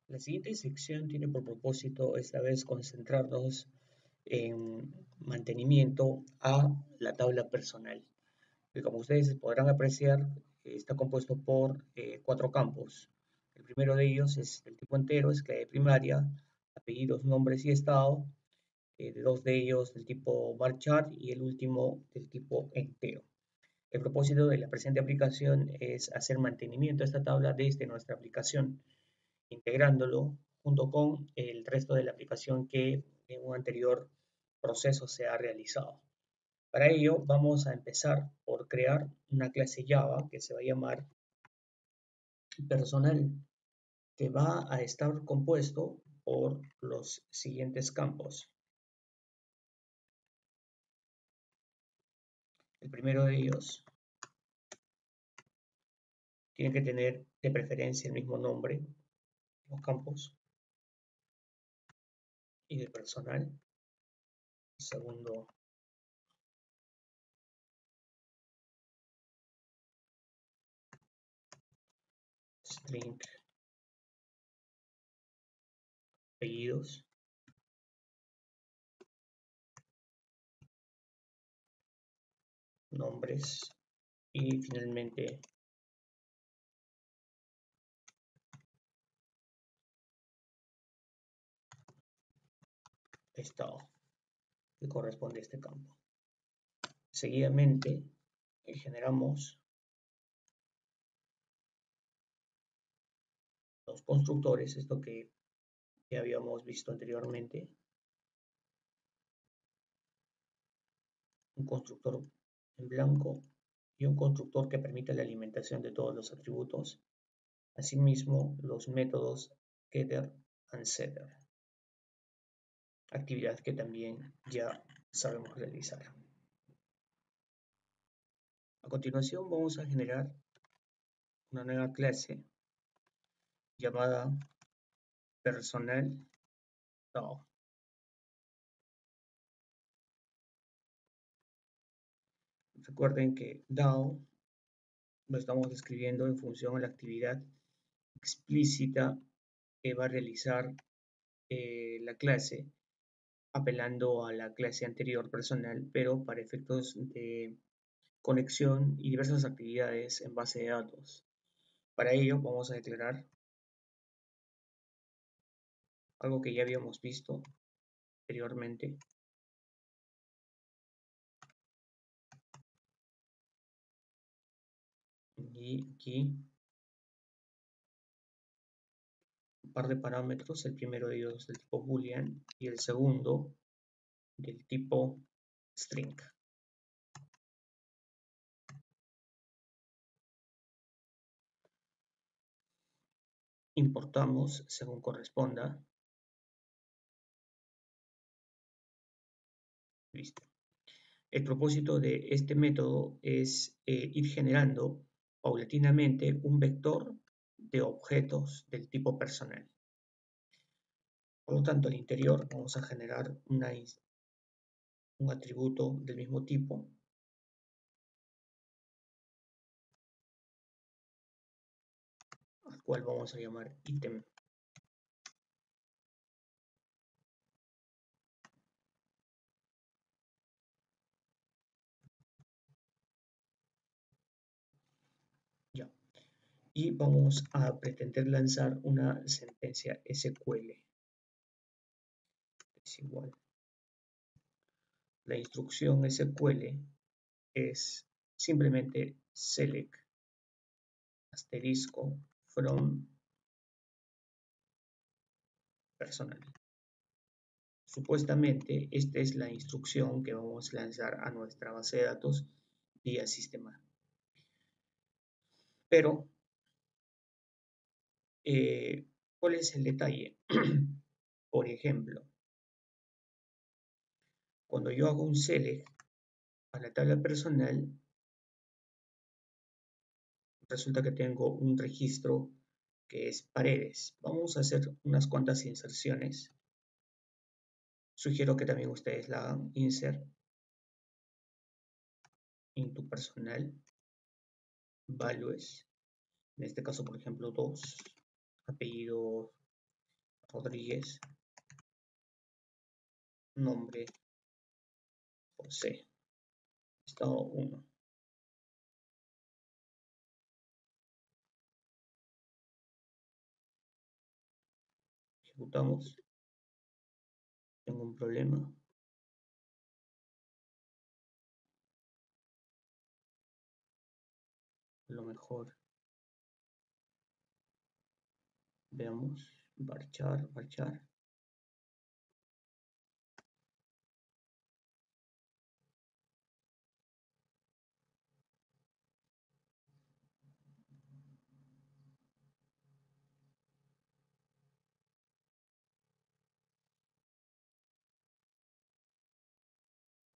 La siguiente sección tiene por propósito esta vez concentrarnos en mantenimiento a la tabla personal, que como ustedes podrán apreciar está compuesto por cuatro campos. El primero de ellos es el tipo entero, es clave primaria, apellidos, nombres y estado, dos de ellos del tipo bar chart y el último del tipo entero. El propósito de la presente aplicación es hacer mantenimiento a esta tabla desde nuestra aplicación, integrándolo junto con el resto de la aplicación que en un anterior proceso se ha realizado. Para ello vamos a empezar por crear una clase Java que se va a llamar personal, que va a estar compuesto por los siguientes campos. El primero de ellos tiene que tener de preferencia el mismo nombre, los campos, y de personal. El segundo, string, apellidos. Nombres y finalmente estado que corresponde a este campo. Seguidamente generamos los constructores, esto que ya habíamos visto anteriormente, un constructor en blanco y un constructor que permite la alimentación de todos los atributos, asimismo los métodos getter and setter, actividad que también ya sabemos realizar. A continuación vamos a generar una nueva clase llamada personal DAO. Recuerden que DAO lo estamos describiendo en función a la actividad explícita que va a realizar la clase, apelando a la clase anterior personal, pero para efectos de conexión y diversas actividades en base de datos. Para ello vamos a declarar algo que ya habíamos visto anteriormente. Y aquí un par de parámetros, el primero de ellos del tipo boolean y el segundo del tipo string. Importamos según corresponda. Listo. El propósito de este método es ir generando paulatinamente un vector de objetos del tipo personal. Por lo tanto, al interior vamos a generar un atributo del mismo tipo, al cual vamos a llamar ítem. Ya. Y vamos a pretender lanzar una sentencia SQL. Es igual. La instrucción SQL es simplemente select asterisco from personal. Supuestamente esta es la instrucción que vamos a lanzar a nuestra base de datos vía sistema. Pero, ¿cuál es el detalle? Por ejemplo, cuando yo hago un select a la tabla personal, resulta que tengo un registro que es paredes. Vamos a hacer unas cuantas inserciones. Sugiero que también ustedes la hagan. Insert into personal values. En este caso, por ejemplo, 2. Apellido Rodríguez, nombre José, estado 1. Ejecutamos. Tengo un problema. A lo mejor veamos. Marchar.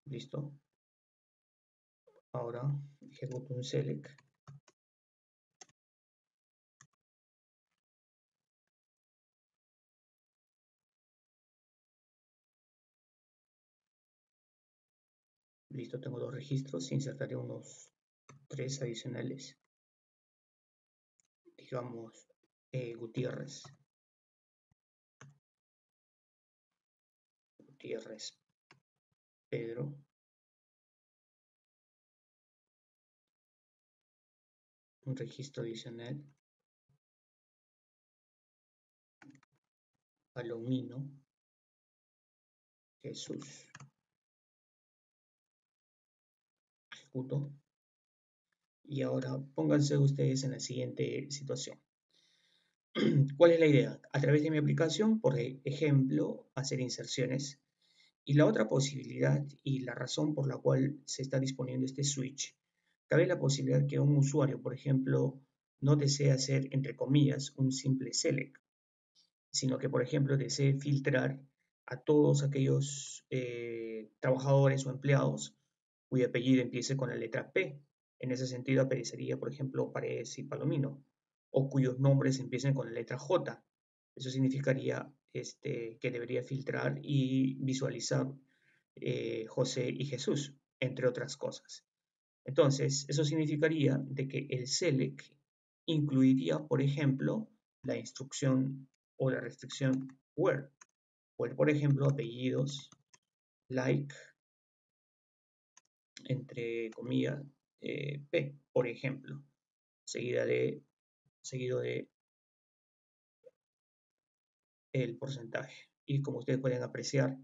Listo. Ahora ejecuto un select. Listo, tengo 2 registros. Insertaré unos 3 adicionales. Digamos Gutiérrez Pedro, un registro adicional, Palomino Jesús. Ejecuto. Y ahora pónganse ustedes en la siguiente situación. ¿Cuál es la idea? A través de mi aplicación, por ejemplo, hacer inserciones. Y la otra posibilidad y la razón por la cual se está disponiendo este switch, cabe la posibilidad que un usuario, por ejemplo, no desee hacer, entre comillas, un simple select, sino que, por ejemplo, desee filtrar a todos aquellos trabajadores o empleados cuyo apellido empiece con la letra P. En ese sentido aparecería, por ejemplo, Paredes y Palomino, o cuyos nombres empiecen con la letra J. Eso significaría que debería filtrar y visualizar José y Jesús, entre otras cosas. Entonces, eso significaría de que el select incluiría, por ejemplo, la instrucción o la restricción where, por ejemplo, apellidos, like, entre comillas, P, por ejemplo, seguido de el porcentaje. Y como ustedes pueden apreciar,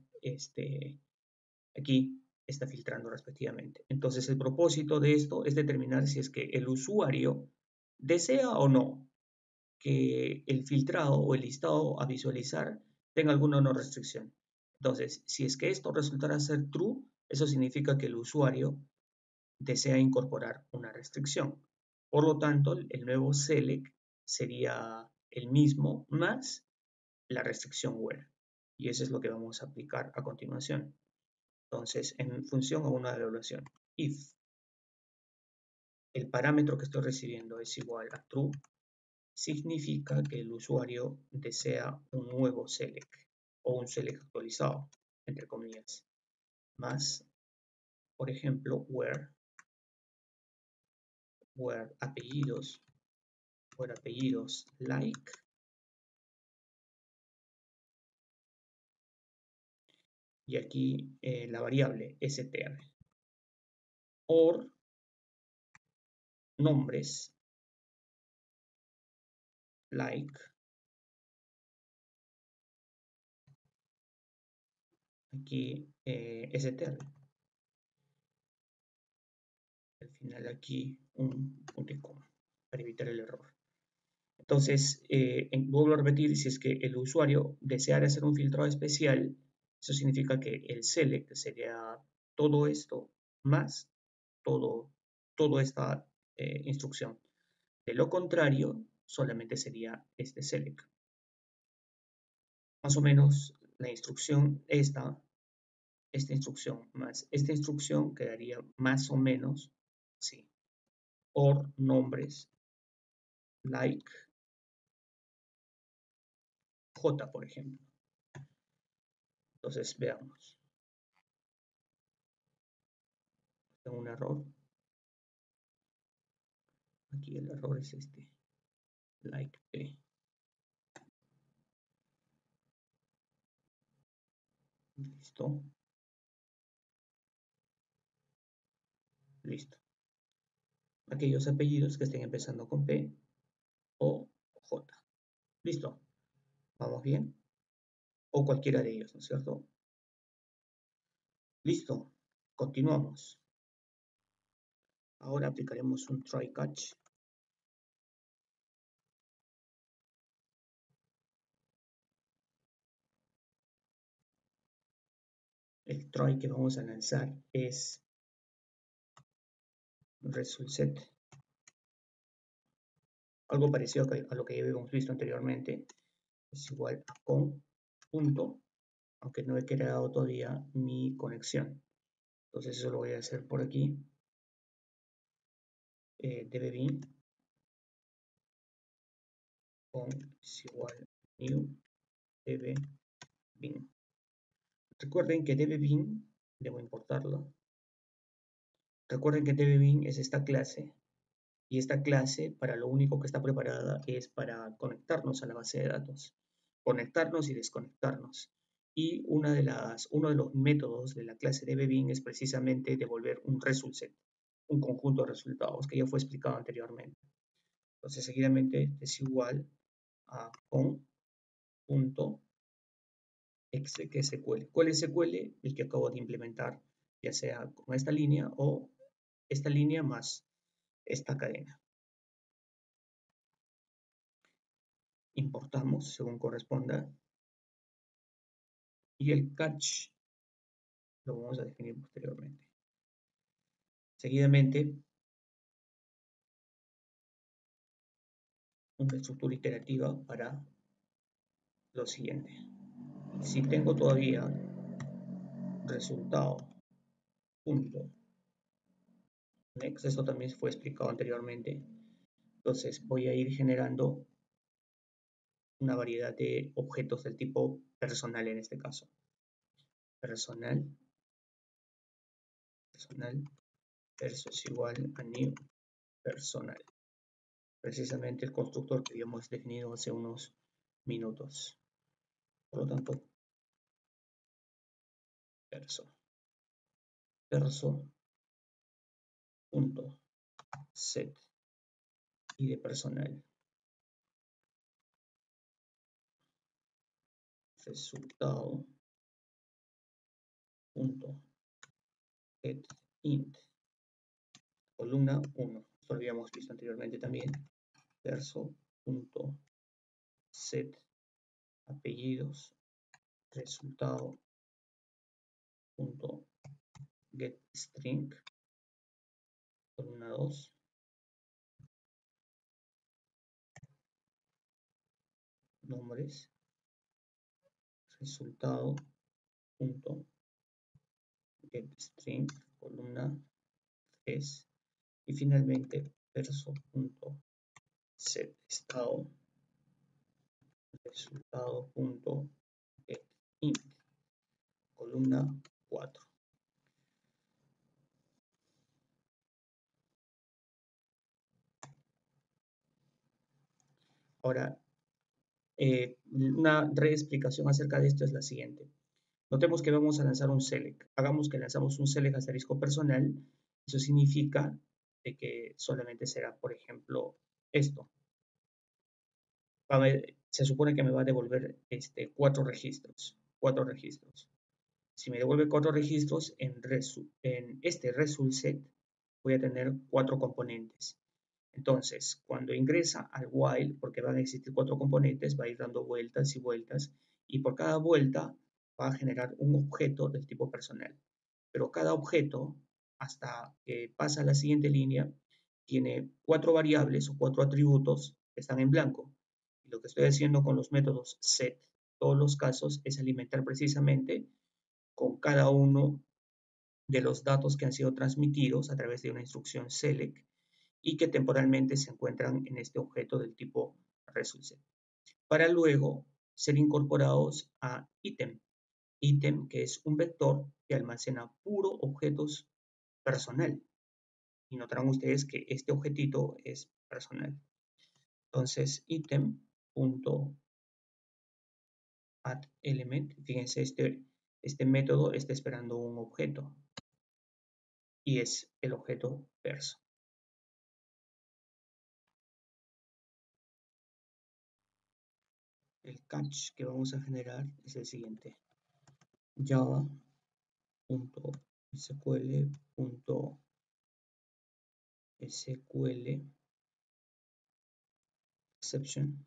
aquí está filtrando respectivamente. Entonces, el propósito de esto es determinar si es que el usuario desea o no que el filtrado o el listado a visualizar tenga alguna o no restricción. Entonces, si es que esto resultara ser true, eso significa que el usuario desea incorporar una restricción. Por lo tanto, el nuevo select sería el mismo más la restricción where. Y eso es lo que vamos a aplicar a continuación. Entonces, en función a una evaluación, if el parámetro que estoy recibiendo es igual a true, significa que el usuario desea un nuevo select o un select actualizado, entre comillas, más, por ejemplo, where apellidos, like, y aquí la variable str, or nombres, like, aquí str, al final aquí un punto y coma para evitar el error. Entonces, vuelvo a repetir, si es que el usuario deseara hacer un filtrado especial, eso significa que el select sería todo esto más toda esta instrucción. De lo contrario, solamente sería este select. Más o menos la instrucción esta instrucción más esta instrucción quedaría más o menos, sí, or nombres, like, J, por ejemplo. Entonces, veamos. Tengo un error. Aquí el error es este, like P. Listo. Listo. Aquellos apellidos que estén empezando con P o J. Listo. ¿Vamos bien? O cualquiera de ellos, ¿no es cierto? Listo. Continuamos. Ahora aplicaremos un try catch. El try que vamos a lanzar es result set. Algo parecido a lo que habíamos visto anteriormente. Es igual a con punto, aunque no he creado todavía mi conexión. Entonces eso lo voy a hacer por aquí. Dbbean con es igual new dbbean. Recuerden que dbbean debo importarlo. Recuerden que dbbean es esta clase y esta clase para lo único que está preparada es para conectarnos a la base de datos, conectarnos y desconectarnos. Y uno de los métodos de la clase dbbean es precisamente devolver un result set, un conjunto de resultados que ya fue explicado anteriormente. Entonces, seguidamente es igual a con.xsql. ¿Cuál es SQL? El que acabo de implementar, ya sea con esta línea o esta línea más esta cadena. Importamos según corresponda y el catch lo vamos a definir posteriormente. Seguidamente, una estructura iterativa para lo siguiente. Si tengo todavía resultado punto next, eso también fue explicado anteriormente, entonces voy a ir generando una variedad de objetos del tipo personal en este caso. Personal versus igual a new personal. Precisamente el constructor que habíamos definido hace unos minutos. Por lo tanto, perso.set y de personal. Resultado punto get int columna 1. Esto lo habíamos visto anteriormente también. Perso.set apellidos resultado punto get string columna 2 nombres resultado punto get string columna 3 y finalmente perso.set estado resultado punto get int columna 4. Ahora, una reexplicación acerca de esto es la siguiente. Notemos que vamos a lanzar un select. Hagamos que lanzamos un select asterisco personal. Eso significa de que solamente será, por ejemplo, esto. Se supone que me va a devolver 4 registros. 4 registros. Si me devuelve 4 registros, en este result set voy a tener 4 componentes. Entonces, cuando ingresa al while, porque van a existir 4 componentes, va a ir dando vueltas y vueltas, y por cada vuelta va a generar un objeto del tipo personal. Pero cada objeto, hasta que pasa a la siguiente línea, tiene 4 variables o 4 atributos que están en blanco. Y lo que estoy haciendo con los métodos set, todos los casos, es alimentar precisamente con cada uno de los datos que han sido transmitidos a través de una instrucción select y que temporalmente se encuentran en este objeto del tipo result para luego ser incorporados a item. Item que es un vector que almacena puro objetos personal. Y notarán ustedes que este objetito es personal. Entonces, item.addElement, fíjense, este método está esperando un objeto y es el objeto perso. El catch que vamos a generar es el siguiente: java.sql.sql exception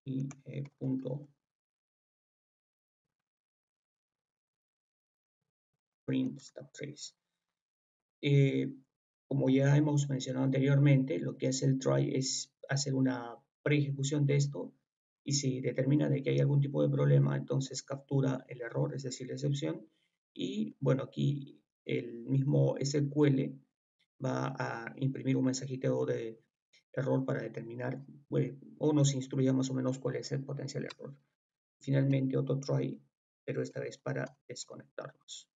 y print stack trace. Como ya hemos mencionado anteriormente, lo que hace el try es hacer una pre-ejecución de esto, y si determina de que hay algún tipo de problema, entonces captura el error, es decir, la excepción, y bueno, aquí el mismo SQL va a imprimir un mensajito de error para determinar, o nos instruya más o menos cuál es el potencial error. Finalmente otro try, pero esta vez para desconectarnos.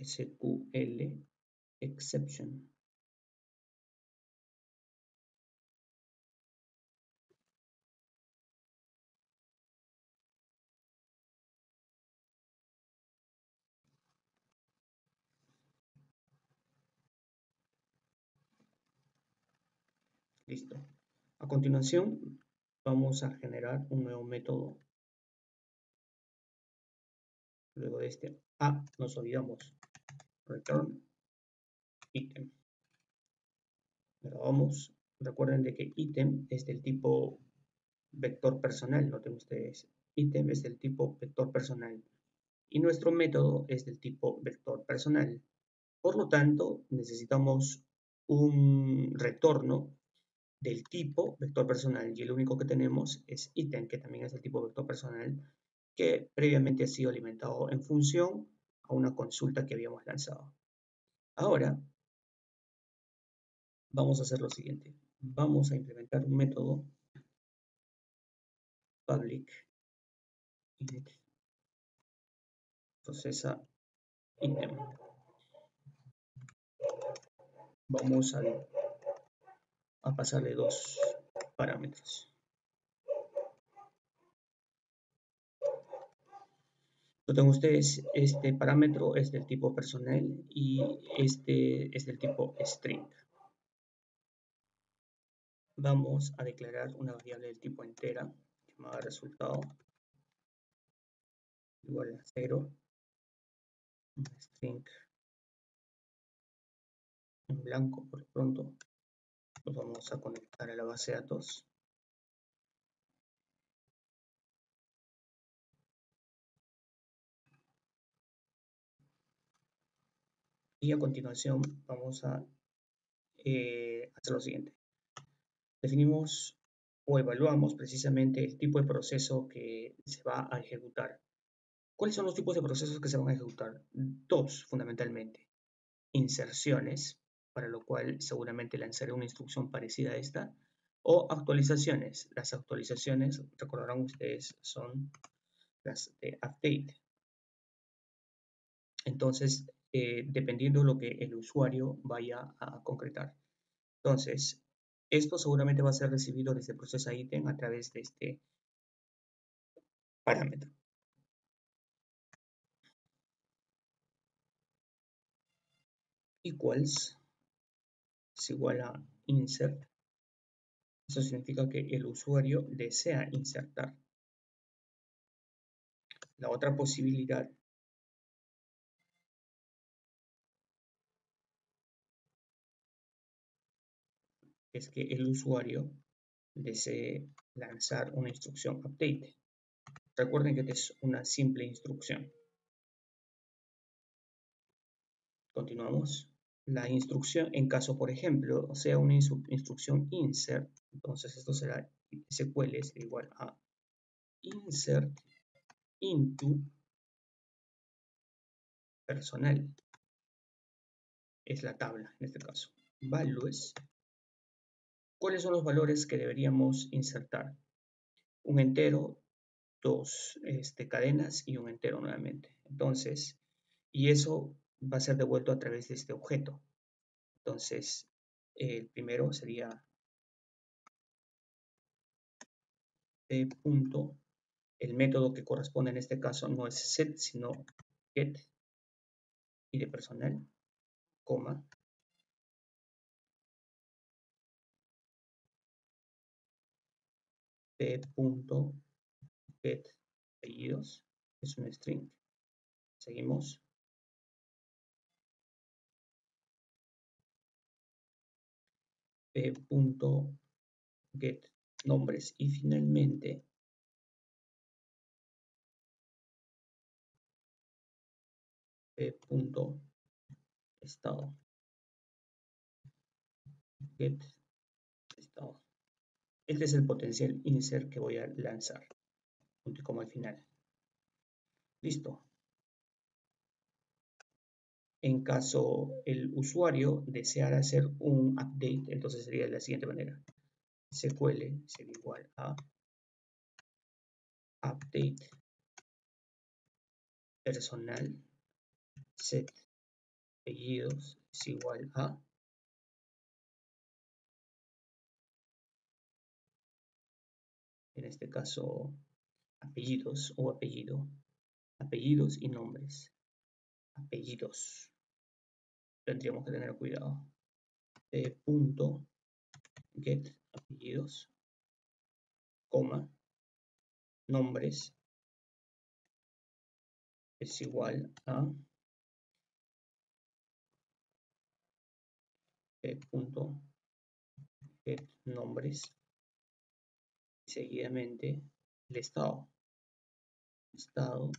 SQL exception. Listo. A continuación, vamos a generar un nuevo método. Luego de este nos olvidamos return item. Pero vamos, recuerden de que item es del tipo vector personal. Noten ustedes, item es del tipo vector personal y nuestro método es del tipo vector personal. Por lo tanto, necesitamos un retorno del tipo vector personal, y el único que tenemos es item, que también es el tipo vector personal, que previamente ha sido alimentado en función a una consulta que habíamos lanzado. Ahora vamos a hacer lo siguiente: vamos a implementar un método public init procesa item. Vamos a pasarle dos parámetros. Noten ustedes, este parámetro es del tipo personal y este es del tipo string. Vamos a declarar una variable del tipo entera llamada resultado igual a 0, un string en blanco por lo pronto. Lo vamos a conectar a la base de datos. Y a continuación vamos a hacer lo siguiente: definimos o evaluamos precisamente el tipo de proceso que se va a ejecutar. ¿Cuáles son los tipos de procesos que se van a ejecutar? Dos, fundamentalmente: inserciones, para lo cual seguramente lanzaré una instrucción parecida a esta, o actualizaciones. Las actualizaciones, recordarán ustedes, son las de update. Entonces, dependiendo de lo que el usuario vaya a concretar. Entonces, esto seguramente va a ser recibido desde procesa item a través de este parámetro. Equals es igual a insert. Eso significa que el usuario desea insertar. La otra posibilidad es que el usuario desee lanzar una instrucción update. Recuerden que esta es una simple instrucción. Continuamos. La instrucción, en caso, por ejemplo, sea una instrucción insert, entonces esto será SQL es igual a insert into personal. es la tabla en este caso. Values. ¿Cuáles son los valores que deberíamos insertar? Un entero, dos cadenas y un entero nuevamente. Entonces, y eso va a ser devuelto a través de este objeto. Entonces, el primero sería p punto. El método que corresponde en este caso no es set, sino get y de personal, coma, p punto get apellidos, es un string. Seguimos. P punto get nombres y finalmente p punto estado get estado. Este es el potencial insert que voy a lanzar, punto y coma al final. Listo. En caso el usuario deseara hacer un update, entonces sería de la siguiente manera. SQL sería igual a update personal set apellidos es igual a en este caso apellidos o apellidos y nombres. Apellidos. Tendríamos que tener cuidado. Punto get apellidos, coma, nombres es igual a punto get nombres y seguidamente el estado. Estado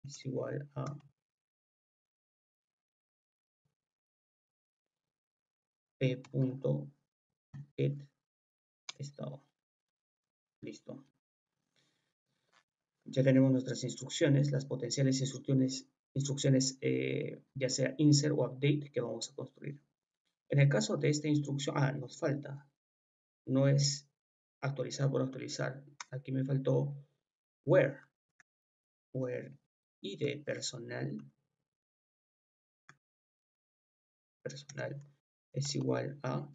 es igual a punto get estado. Listo. Ya tenemos nuestras instrucciones, las potenciales instrucciones ya sea insert o update que vamos a construir. En el caso de esta instrucción, nos falta, no es actualizar por actualizar. Aquí me faltó where id personal es igual a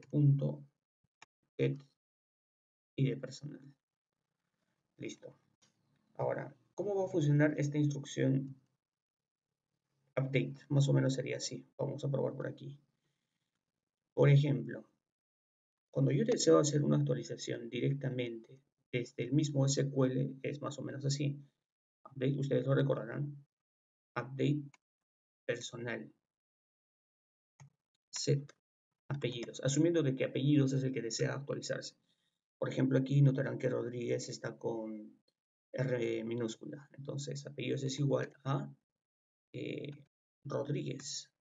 punto get id personal. Listo. Ahora, ¿cómo va a funcionar esta instrucción update? Más o menos sería así. Vamos a probar por aquí. Por ejemplo, cuando yo deseo hacer una actualización directamente desde el mismo SQL, es más o menos así. Update, ustedes lo recordarán. Update personal. Set apellidos. Asumiendo de que apellidos es el que desea actualizarse. Por ejemplo, aquí notarán que Rodríguez está con R minúscula. Entonces, apellidos es igual a Rodríguez.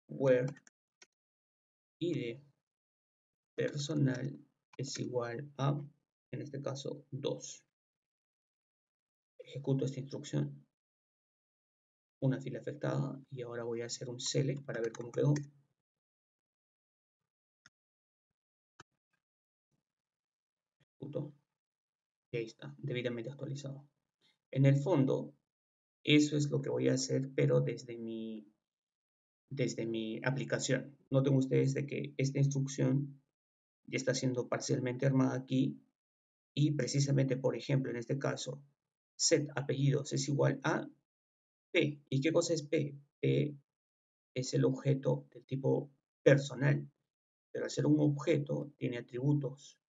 Where id personal es igual a, en este caso, 2. Ejecuto esta instrucción, una fila afectada, y ahora voy a hacer un select para ver cómo quedó. Ejecuto, y ahí está, debidamente actualizado. En el fondo, eso es lo que voy a hacer, pero desde mi aplicación. Noten ustedes de que esta instrucción ya está siendo parcialmente armada aquí, y precisamente, por ejemplo, en este caso, set apellidos es igual a P. ¿Y qué cosa es P? P es el objeto del tipo personal, pero al ser un objeto tiene atributos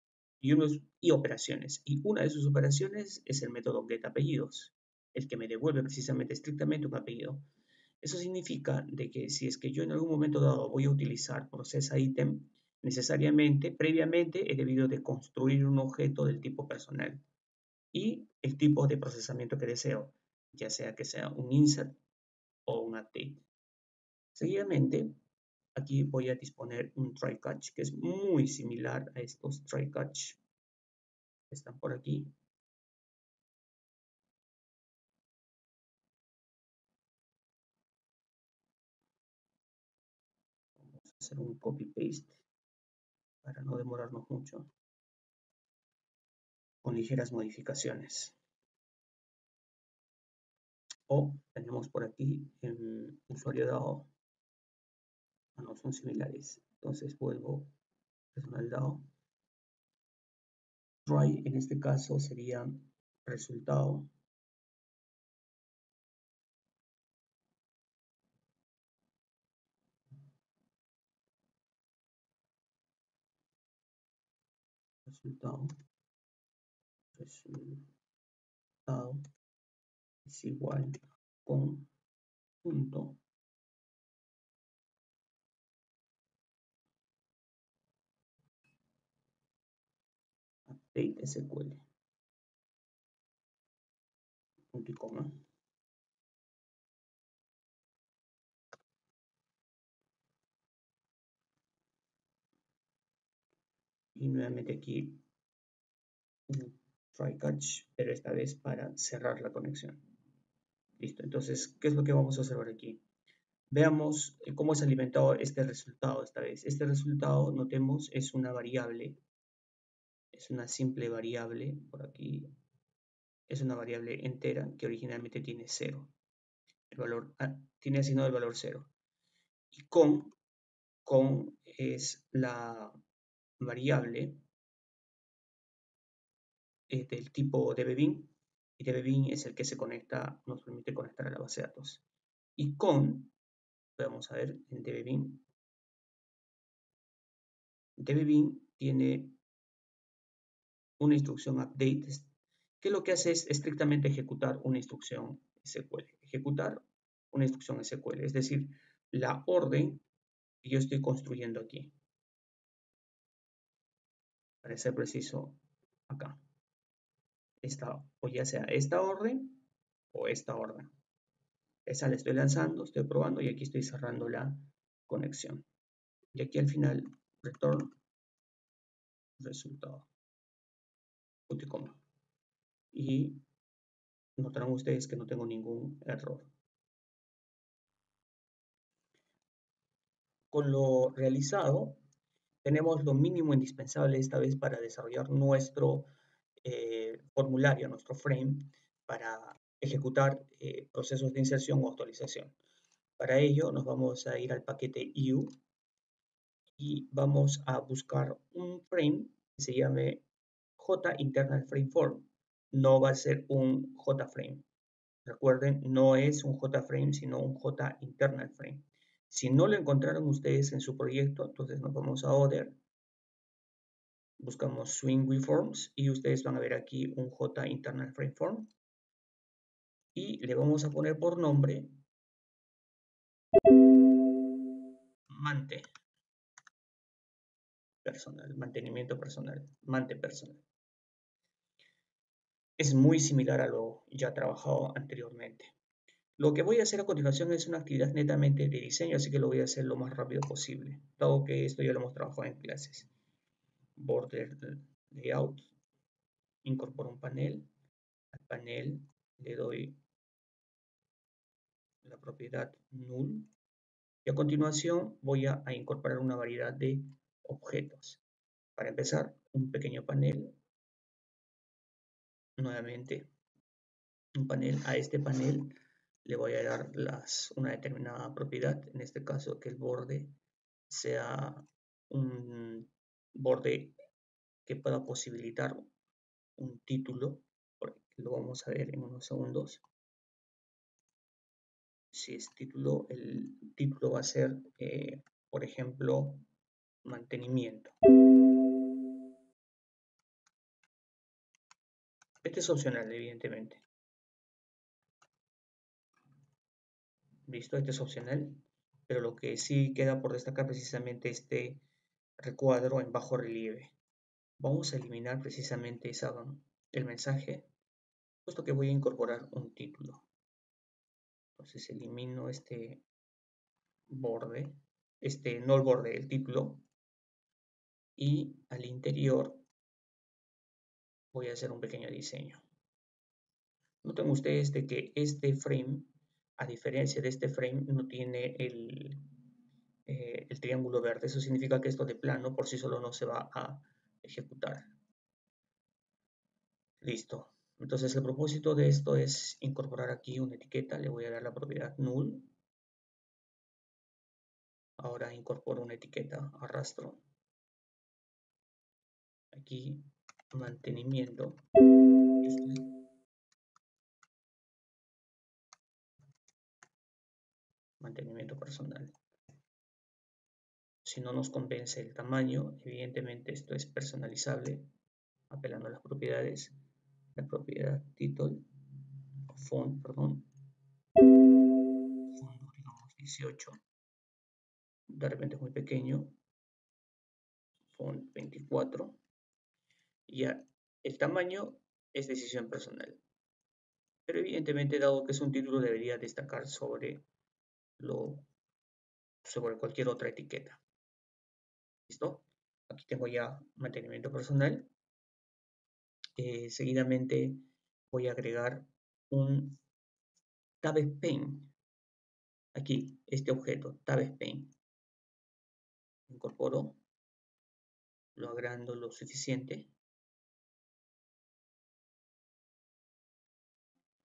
y operaciones. Y una de sus operaciones es el método getApellidos, el que me devuelve precisamente estrictamente un apellido. Eso significa de que si es que yo en algún momento dado voy a utilizar processItem, necesariamente, previamente, he debido de construir un objeto del tipo personal y el tipo de procesamiento que deseo, ya sea que sea un insert o un update. Seguidamente, aquí voy a disponer un try catch que es muy similar a estos try catch que están por aquí. hacer un copy-paste para no demorarnos mucho, con ligeras modificaciones. O tenemos por aquí el usuario DAO. No son similares. Entonces vuelvo personal DAO. Try en este caso sería resultado. Resultado es igual con punto update SQL punto y coma. Y nuevamente aquí un try catch, pero esta vez para cerrar la conexión. Listo, entonces, ¿qué es lo que vamos a observar aquí? Veamos cómo es alimentado este resultado esta vez. Este resultado, notemos, es una variable, es una simple variable, por aquí, es una variable entera que originalmente tiene 0. El valor, tiene asignado el valor 0. Y con es la variable del tipo dbbean, y dbbean es el que se conecta, nos permite conectar a la base de datos. Y con, vamos a ver en dbbean, dbbean tiene una instrucción update, que lo que hace es estrictamente ejecutar una instrucción SQL. Ejecutar una instrucción SQL, es decir, la orden que yo estoy construyendo aquí. Para ser preciso, acá. O ya sea esta orden o esta orden. Esa la estoy lanzando, estoy probando y aquí estoy cerrando la conexión. Y aquí al final, return resultado. Punto y coma. Y notarán ustedes que no tengo ningún error. Con lo realizado, tenemos lo mínimo indispensable esta vez para desarrollar nuestro formulario, nuestro frame, para ejecutar procesos de inserción o actualización. Para ello nos vamos a ir al paquete EU y vamos a buscar un frame que se llame JInternalFrameForm. No va a ser un JFrame. Recuerden, no es un JFrame, sino un JInternalFrame. Si no lo encontraron ustedes en su proyecto, entonces nos vamos a Other, buscamos SwingWeForms y ustedes van a ver aquí un JInternalFrameForm y le vamos a poner por nombre Mante personal, mantenimiento personal, Mante personal. Es muy similar a lo ya trabajado anteriormente. Lo que voy a hacer a continuación es una actividad netamente de diseño, así que lo voy a hacer lo más rápido posible, dado que esto ya lo hemos trabajado en clases. Border Layout, incorporo un panel, al panel le doy la propiedad null y a continuación voy a incorporar una variedad de objetos. Para empezar, un pequeño panel, nuevamente un panel, a este panel le voy a dar una determinada propiedad, en este caso que el borde sea un borde que pueda posibilitar un título, lo vamos a ver en unos segundos. Si es título, el título va a ser, por ejemplo, mantenimiento. Este es opcional, evidentemente. Listo, este es opcional, pero lo que sí queda por destacar precisamente este recuadro en bajo relieve. Vamos a eliminar precisamente el mensaje, puesto que voy a incorporar un título. Entonces elimino este borde, no el borde, el título, y al interior voy a hacer un pequeño diseño. Noten ustedes de que este frame, a diferencia de este frame, no tiene el triángulo verde. Eso significa que esto de plano por sí solo no se va a ejecutar. Listo. Entonces el propósito de esto es incorporar aquí una etiqueta. Le voy a dar la propiedad null. Ahora incorporo una etiqueta, arrastro. Aquí mantenimiento. Mantenimiento personal. Si no nos convence el tamaño, evidentemente esto es personalizable, apelando a las propiedades. La propiedad title, font, perdón, fondo, digamos 18. De repente es muy pequeño, font 24. Y ya, el tamaño es decisión personal. Pero evidentemente, dado que es un título, debería destacar sobre cualquier otra etiqueta. ¿Listo? Aquí tengo ya mantenimiento personal. Seguidamente voy a agregar un TabSpain. Aquí, este objeto, TabSpain. Incorporo, lo agrando lo suficiente.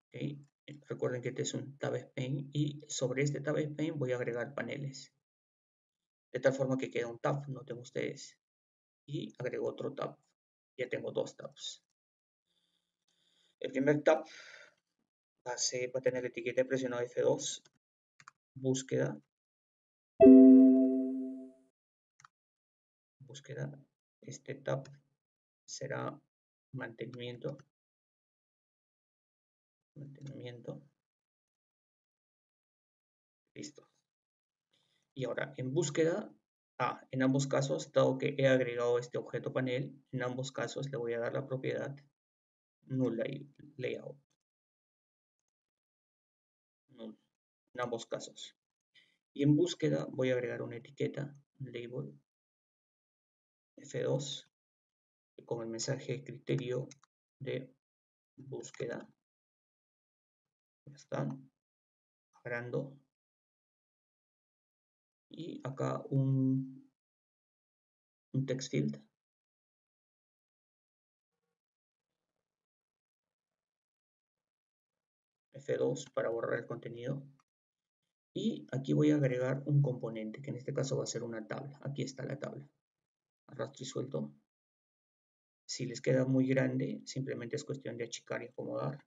Okay. Recuerden que este es un TabSpain y sobre este TabSpain voy a agregar paneles. De tal forma que queda un tab, noten ustedes. Y agrego otro tab. Ya tengo dos tabs. El primer tab va a tener la etiqueta presionado F2, búsqueda. Este tab será mantenimiento. Listo. Y ahora en búsqueda, en ambos casos, dado que he agregado este objeto panel, en ambos casos le voy a dar la propiedad null layout. Null, en ambos casos. Y en búsqueda voy a agregar una etiqueta, label F2, con el mensaje criterio de búsqueda. Ya está. Agrando. Y acá un text field. F2 para borrar el contenido. Y aquí voy a agregar un componente, que en este caso va a ser una tabla. Aquí está la tabla. Arrastro y suelto. Si les queda muy grande, simplemente es cuestión de achicar y acomodar.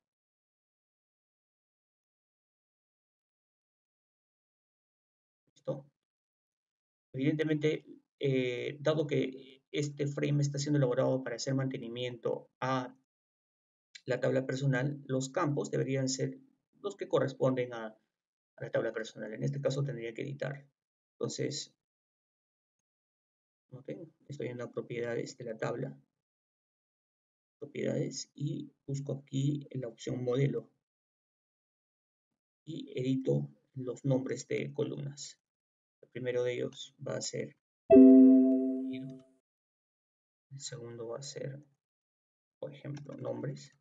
¿Listo? Evidentemente, dado que este frame está siendo elaborado para hacer mantenimiento a la tabla personal, los campos deberían ser los que corresponden a la tabla personal. En este caso tendría que editar. Entonces, ¿noten? Estoy en las propiedades de la tabla. Propiedades y busco aquí en la opción modelo. Y edito los nombres de columnas. El primero de ellos va a ser el segundo va a ser, por ejemplo, nombres,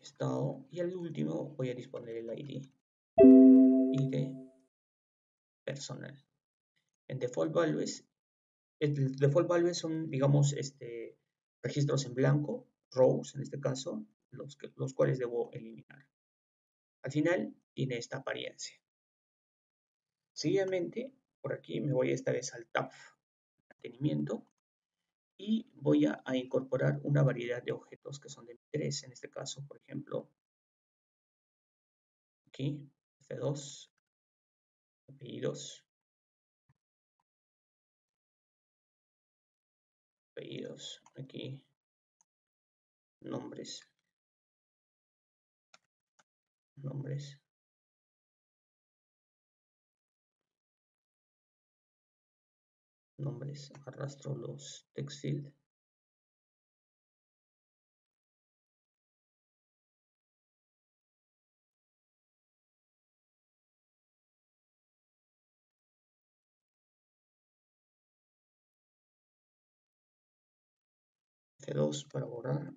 estado, y al último voy a disponer el ID personal. En default values, el default values son, digamos, registros en blanco, rows en este caso, los cuales debo eliminar. Al final tiene esta apariencia. Seguidamente, por aquí me voy esta vez al tab mantenimiento y voy a incorporar una variedad de objetos que son de mi interés. En este caso, por ejemplo, aquí, F2, apellidos, aquí, nombres, arrastro los text field. F2 para borrar.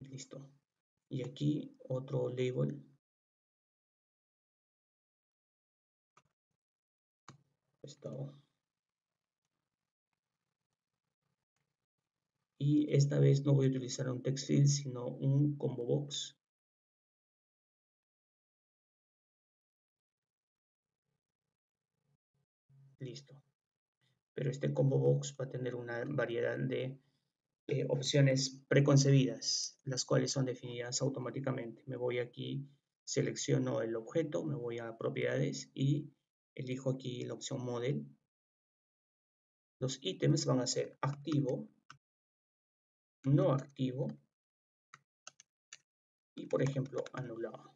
Listo. Y aquí otro label. Estado. Y esta vez no voy a utilizar un text field, sino un combo box. Listo. Pero este combo box va a tener una variedad de opciones preconcebidas, las cuales son definidas automáticamente. Me voy aquí, selecciono el objeto, me voy a propiedades y elijo aquí la opción model. Los ítems van a ser activo, no activo y, por ejemplo, anulado.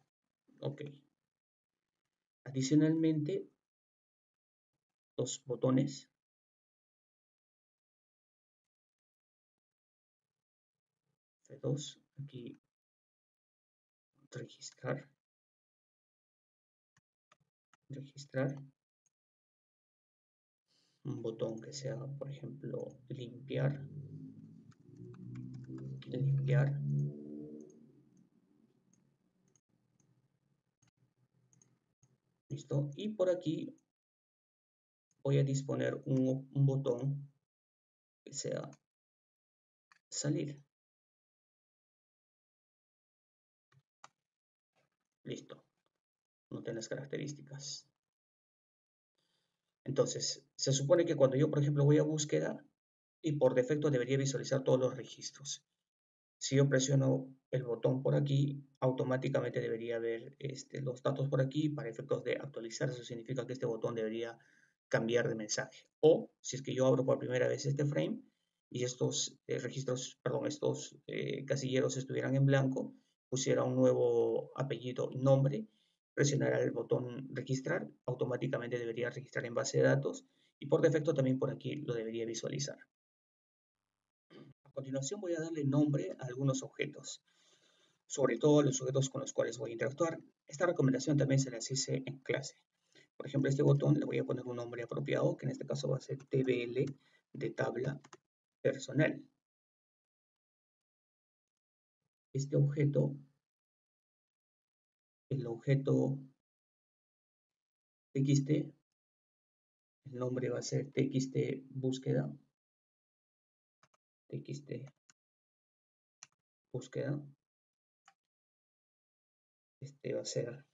Ok. Adicionalmente, los botones. F2, aquí registrar, registrar. Un botón que sea, por ejemplo, limpiar, limpiar. Listo. Y por aquí voy a disponer un botón que sea salir. Listo. Noten las características. Entonces, se supone que cuando yo, por ejemplo, voy a búsqueda y por defecto debería visualizar todos los registros. Si yo presiono el botón por aquí, automáticamente debería ver los datos por aquí para efectos de actualizar. Eso significa que este botón debería cambiar de mensaje. O si es que yo abro por primera vez este frame y estos registros, perdón, estos casilleros estuvieran en blanco, pusiera un nuevo apellido y nombre, presionará el botón registrar, automáticamente debería registrar en base de datos y por defecto también por aquí lo debería visualizar. A continuación voy a darle nombre a algunos objetos, sobre todo a los sujetos con los cuales voy a interactuar. Esta recomendación también se las hice en clase. Por ejemplo, a este botón le voy a poner un nombre apropiado, que en este caso va a ser TBL de tabla personal. Este objeto, el objeto txt, el nombre va a ser txt búsqueda, txt búsqueda. Este va a ser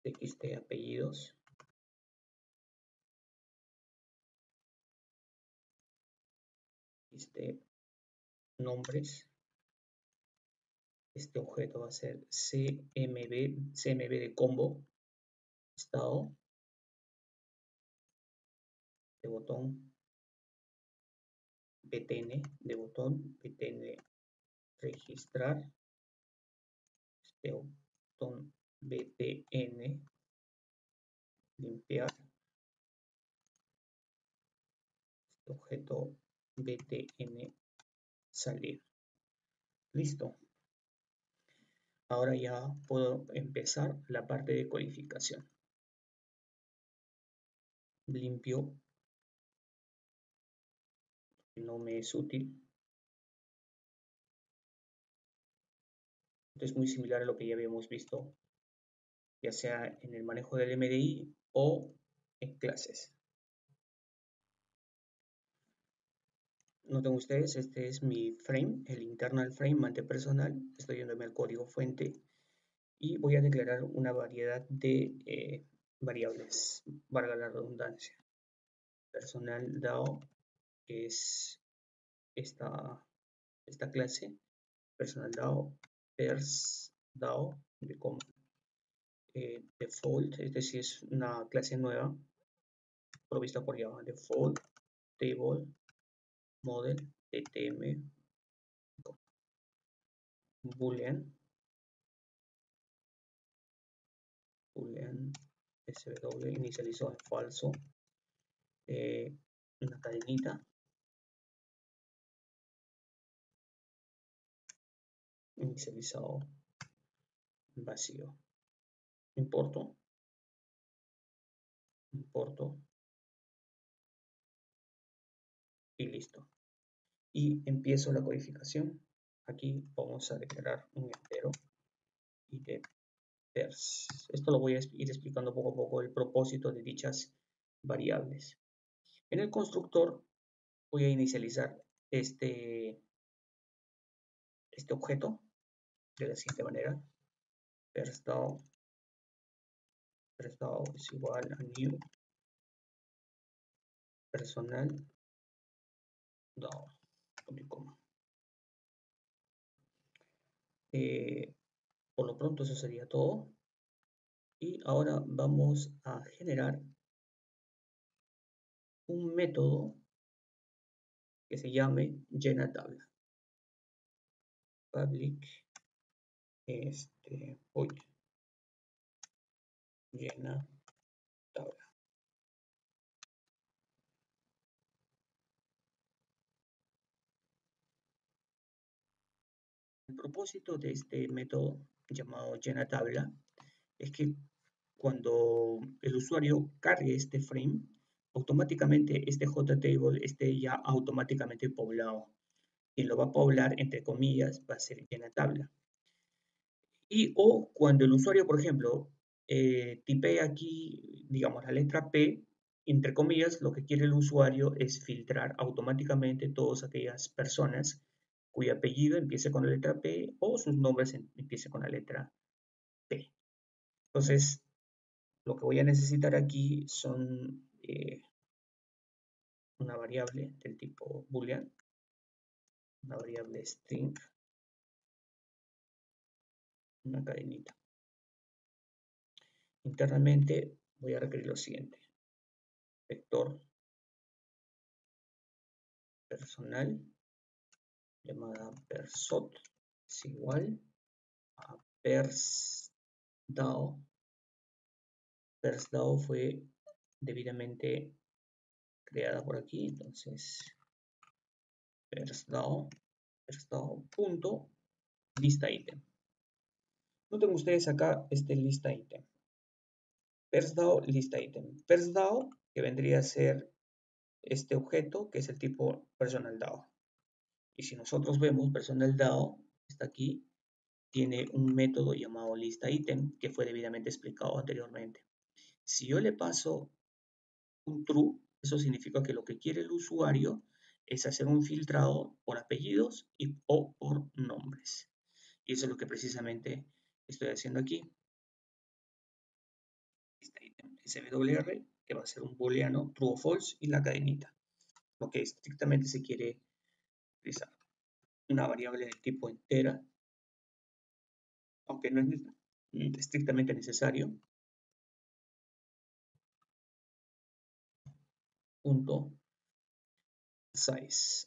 txt apellidos. Txt nombres. Este objeto va a ser cmb de combo, estado, de botón, btn, de botón, btn registrar, este botón btn limpiar, este objeto btn salir. Listo. Ahora ya puedo empezar la parte de codificación. Limpio, no me es útil. Esto es muy similar a lo que ya habíamos visto, ya sea en el manejo del MDI o en clases. Noten ustedes, este es mi frame, el internal frame mante personal. Estoy yéndome al código fuente y voy a declarar una variedad de variables, valga la redundancia. Personal DAO, que es esta clase, personal DAO, pers DAO, de como default, es decir, es una clase nueva provista por Java, default, table, model, DTM, boolean, SW inicializó en falso, una cadenita, inicializado en vacío. Importo, importo y listo. y empiezo la codificación. Aquí vamos a declarar un entero id pers. Esto lo voy a ir explicando poco a poco el propósito de dichas variables. En el constructor voy a inicializar este objeto de la siguiente manera. First.DAO es igual a new personal DAO. Por lo pronto eso sería todo. Y ahora vamos a generar un método que se llame llena tabla. Public void llena tabla. El propósito de este método llamado llena tabla es que cuando el usuario cargue este frame, automáticamente este JTable esté ya automáticamente poblado. Quien lo va a poblar, entre comillas, va a ser llena tabla. Y o cuando el usuario, por ejemplo, tipee aquí, digamos, la letra P, entre comillas, lo que quiere el usuario es filtrar automáticamente todas aquellas personas cuyo apellido empiece con la letra P o sus nombres empiece con la letra P. Entonces, lo que voy a necesitar aquí son una variable del tipo boolean, una variable string, una cadenita. Internamente voy a requerir lo siguiente: vector personal llamada persot es igual a persDAO. PersDAO fue debidamente creada por aquí, entonces persDAO punto lista ítem. Noten ustedes acá este lista ítem. persDAO lista ítem. persDAO, que vendría a ser este objeto, que es el tipo personal DAO. Y si nosotros vemos personal DAO, está aquí, tiene un método llamado lista ítem, que fue debidamente explicado anteriormente. Si yo le paso un true, eso significa que lo que quiere el usuario es hacer un filtrado por apellidos o por nombres. Y eso es lo que precisamente estoy haciendo aquí. Lista ítem SWR, que va a ser un booleano true o false, y la cadenita, lo que estrictamente se quiere utilizar. Una variable de tipo entera, aunque no es estrictamente necesario, punto size,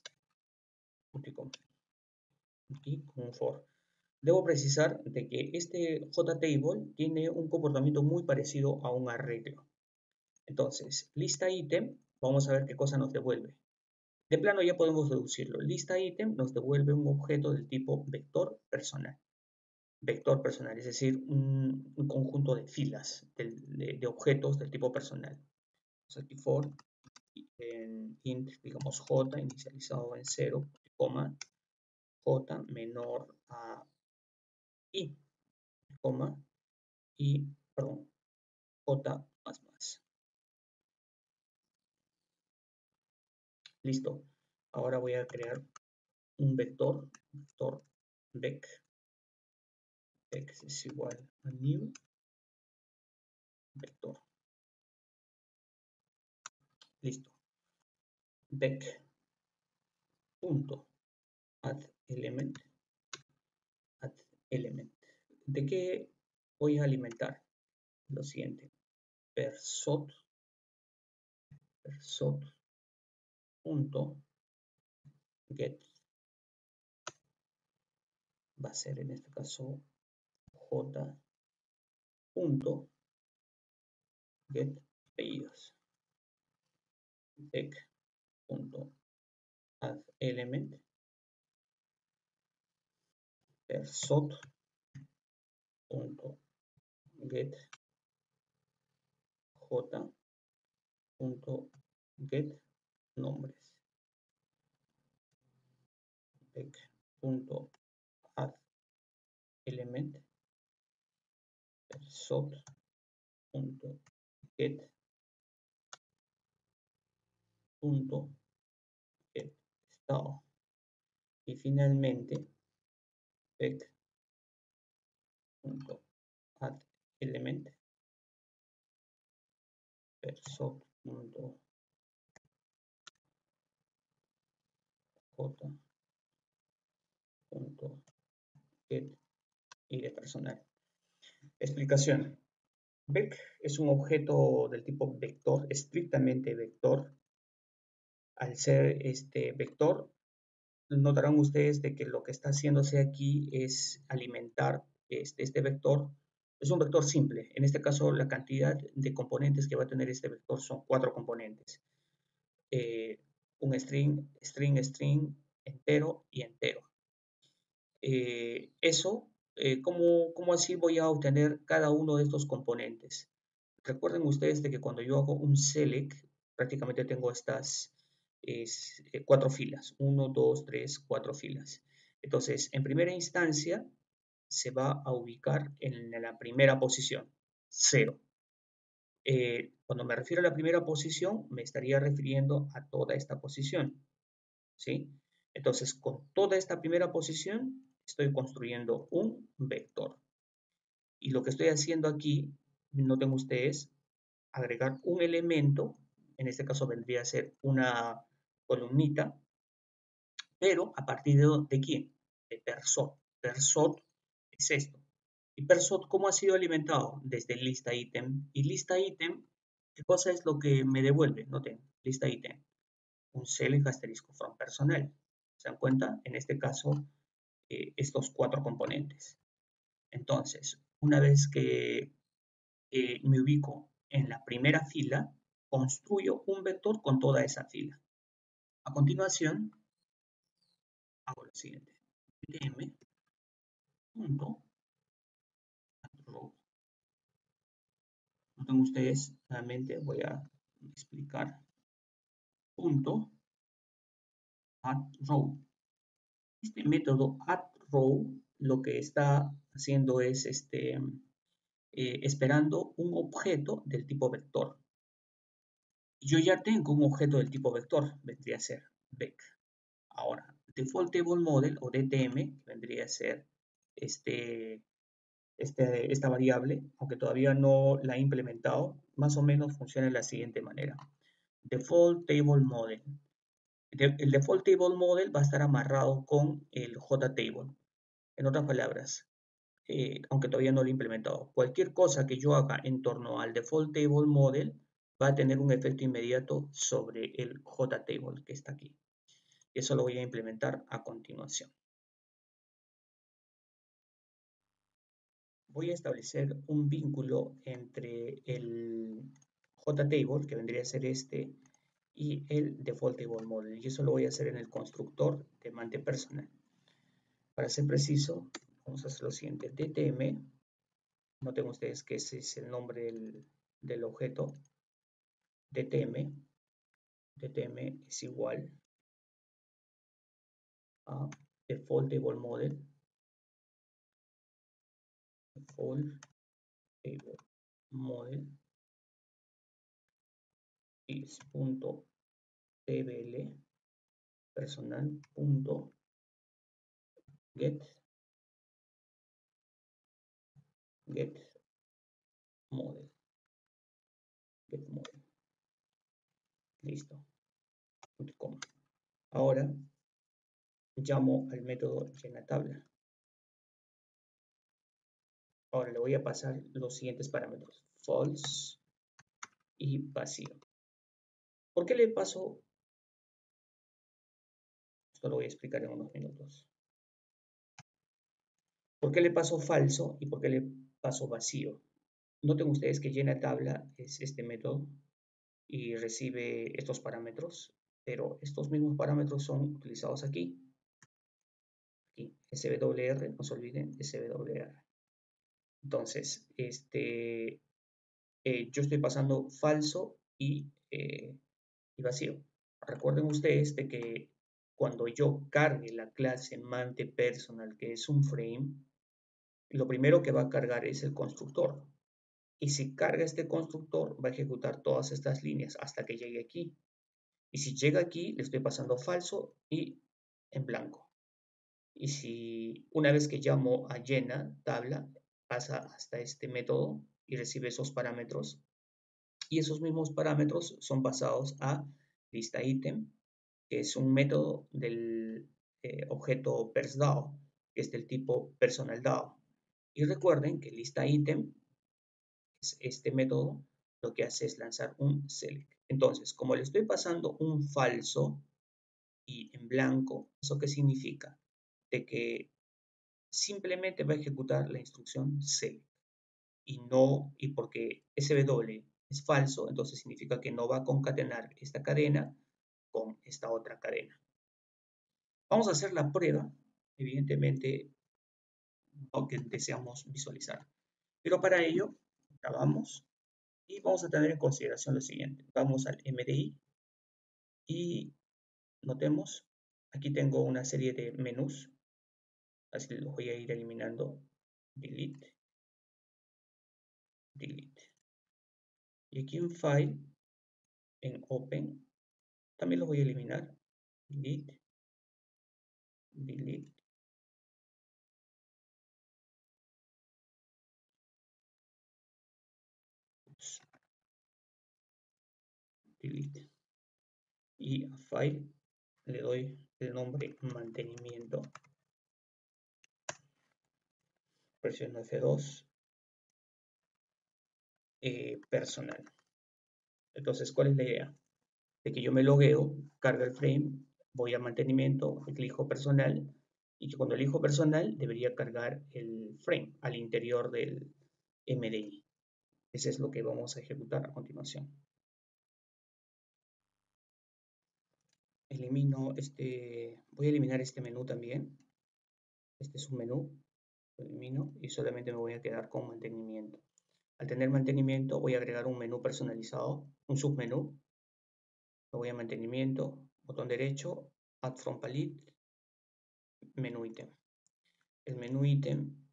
aquí con un for. Debo precisar de que este JTable tiene un comportamiento muy parecido a un arreglo. Entonces, lista ítem, vamos a ver qué cosa nos devuelve. De plano ya podemos deducirlo. Lista ítem nos devuelve un objeto del tipo vector personal. Vector personal, es decir, un conjunto de filas de objetos del tipo personal. Entonces aquí for int, digamos j inicializado en 0, coma, j menor a i, coma, y, perdón, j más más. Listo. Ahora voy a crear un vector vec es igual a new vector. Listo. Vec punto add element. ¿De qué voy a alimentar? Lo siguiente. Persot punto get va a ser en este caso j punto get apellidos. Vec punto add element persot punto get j punto get nombres. vec.add element persot.get style y finalmente vec.add element persot.j.get y de personal. Explicación. Vec es un objeto del tipo vector, estrictamente vector. Al ser este vector, notarán ustedes de que lo que está haciéndose aquí es alimentar este vector. Es un vector simple. En este caso, la cantidad de componentes que va a tener este vector son 4 componentes. Un string, string, entero y entero. ¿Cómo así voy a obtener cada uno de estos componentes? Recuerden ustedes de que cuando yo hago un select, prácticamente tengo estas 4 filas. 1, 2, 3, 4 filas. Entonces, en primera instancia, se va a ubicar en la primera posición, 0. Cuando me refiero a la primera posición, me estaría refiriendo a toda esta posición, ¿sí? Entonces, con toda esta primera posición, estoy construyendo un vector. Y lo que estoy haciendo aquí, noten ustedes, agregar un elemento, en este caso vendría a ser una columnita, pero a partir de quién? De persot. Persot es esto. ¿Y persot cómo ha sido alimentado? Desde lista ítem. Y lista ítem, ¿qué cosa es lo que me devuelve? Noten, lista ítem. Un select asterisco from personal. ¿Se dan cuenta? En este caso, estos 4 componentes. Entonces, una vez que me ubico en la primera fila, construyo un vector con toda esa fila. A continuación, hago lo siguiente. Row. Noten ustedes, nuevamente voy a explicar. Punto addRow. Este método addRow lo que está haciendo es esperando un objeto del tipo vector. Yo ya tengo un objeto del tipo vector, vendría a ser vec. Ahora, Default Table Model o DTM vendría a ser esta variable, aunque todavía no la he implementado, más o menos funciona de la siguiente manera. Default Table Model. El Default Table Model va a estar amarrado con el JTable. En otras palabras, aunque todavía no lo he implementado, cualquier cosa que yo haga en torno al Default Table Model va a tener un efecto inmediato sobre el JTable que está aquí. Eso lo voy a implementar a continuación. Voy a establecer un vínculo entre el JTable, que vendría a ser este, y el Default Table Model. Y eso lo voy a hacer en el constructor de MantePersonal. Para ser preciso, vamos a hacer lo siguiente. DTM, noten ustedes que ese es el nombre del objeto. DTM es igual a Default Table Model. Default Table Model is punto tbl personal punto get model. Listo. Ahora llamo al método llenatabla. Ahora le voy a pasar los siguientes parámetros. False y vacío. ¿Por qué le paso? Esto lo voy a explicar en unos minutos. ¿Por qué le paso falso y por qué le paso vacío? Noten ustedes que llenatabla es este método y recibe estos parámetros, pero estos mismos parámetros son utilizados aquí. Aquí, SWR, no se olviden, SWR. Entonces, yo estoy pasando falso y vacío. Recuerden ustedes de que cuando yo cargue la clase MantePersonal, que es un frame, lo primero que va a cargar es el constructor. Y si carga este constructor, va a ejecutar todas estas líneas hasta que llegue aquí. Y si llega aquí, le estoy pasando falso y en blanco. Y si una vez que llamo a llena tabla, pasa hasta este método y recibe esos parámetros. Y esos mismos parámetros son pasados a lista ítem, que es un método del objeto persDAO, que es del tipo personalDAO. Y recuerden que lista ítem, este método, lo que hace es lanzar un select. Entonces, como le estoy pasando un falso y en blanco, ¿eso qué significa? De que simplemente va a ejecutar la instrucción select y porque SW es falso, entonces significa que no va a concatenar esta cadena con esta otra cadena. Vamos a hacer la prueba, evidentemente, lo que deseamos visualizar. Pero para ello, grabamos y vamos a tener en consideración lo siguiente. Vamos al MDI y notemos, aquí tengo una serie de menús, así los voy a ir eliminando. Delete, delete. Y aquí en File, en Open, también los voy a eliminar. Delete, delete. Ups, delete. Y a File le doy el nombre mantenimiento. Versión F2 personal. Entonces, ¿cuál es la idea? De que yo me logueo, carga el frame, voy a mantenimiento, elijo personal y que cuando elijo personal debería cargar el frame al interior del MDI. Eso es lo que vamos a ejecutar a continuación. Voy a eliminar este menú también. Este es un menú, lo elimino y solamente me voy a quedar con mantenimiento. Al tener mantenimiento voy a agregar un menú personalizado, un submenú. Me voy a mantenimiento, botón derecho, add from palette, menú ítem. El menú ítem,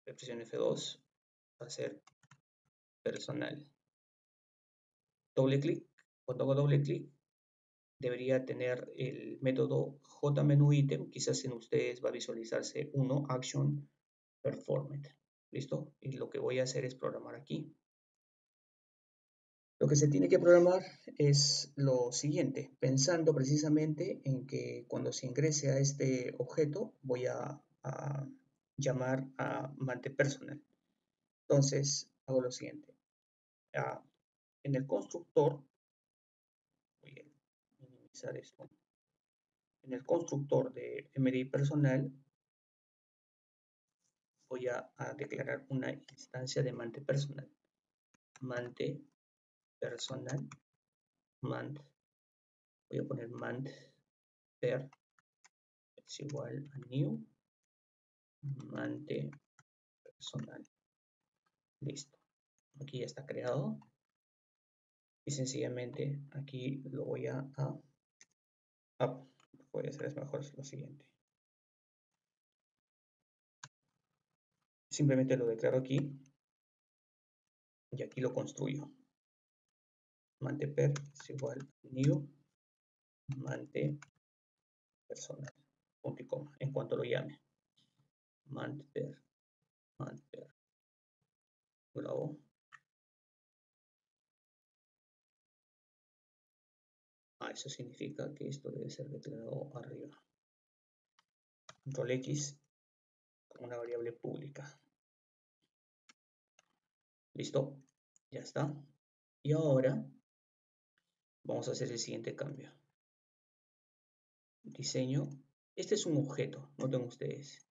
presión F2, va a ser personal. Doble clic, cuando hago doble clic, debería tener el método jMenuItem, quizás en ustedes va a visualizarse uno, action performed. ¿Listo? Y lo que voy a hacer es programar aquí. Lo que se tiene que programar es lo siguiente, pensando precisamente en que cuando se ingrese a este objeto voy a llamar a mantePersonal. Entonces hago lo siguiente. En el constructor, voy a minimizar esto. En el constructor de MDI personal voy a declarar una instancia de mantePersonal. MantePersonal, mant, voy a poner mantper es igual a new mantePersonal. Listo. Aquí ya está creado. Y sencillamente aquí lo voy a voy a hacer mejor lo siguiente. Simplemente lo declaro aquí y aquí lo construyo. Manteper es igual a new mantePersonal. Punto y coma. En cuanto lo llame. Manteper. Bravo. Eso significa que esto debe ser declarado arriba. Control X como una variable pública. Listo. Ya está. Y ahora vamos a hacer el siguiente cambio. Diseño. Este es un objeto, noten ustedes.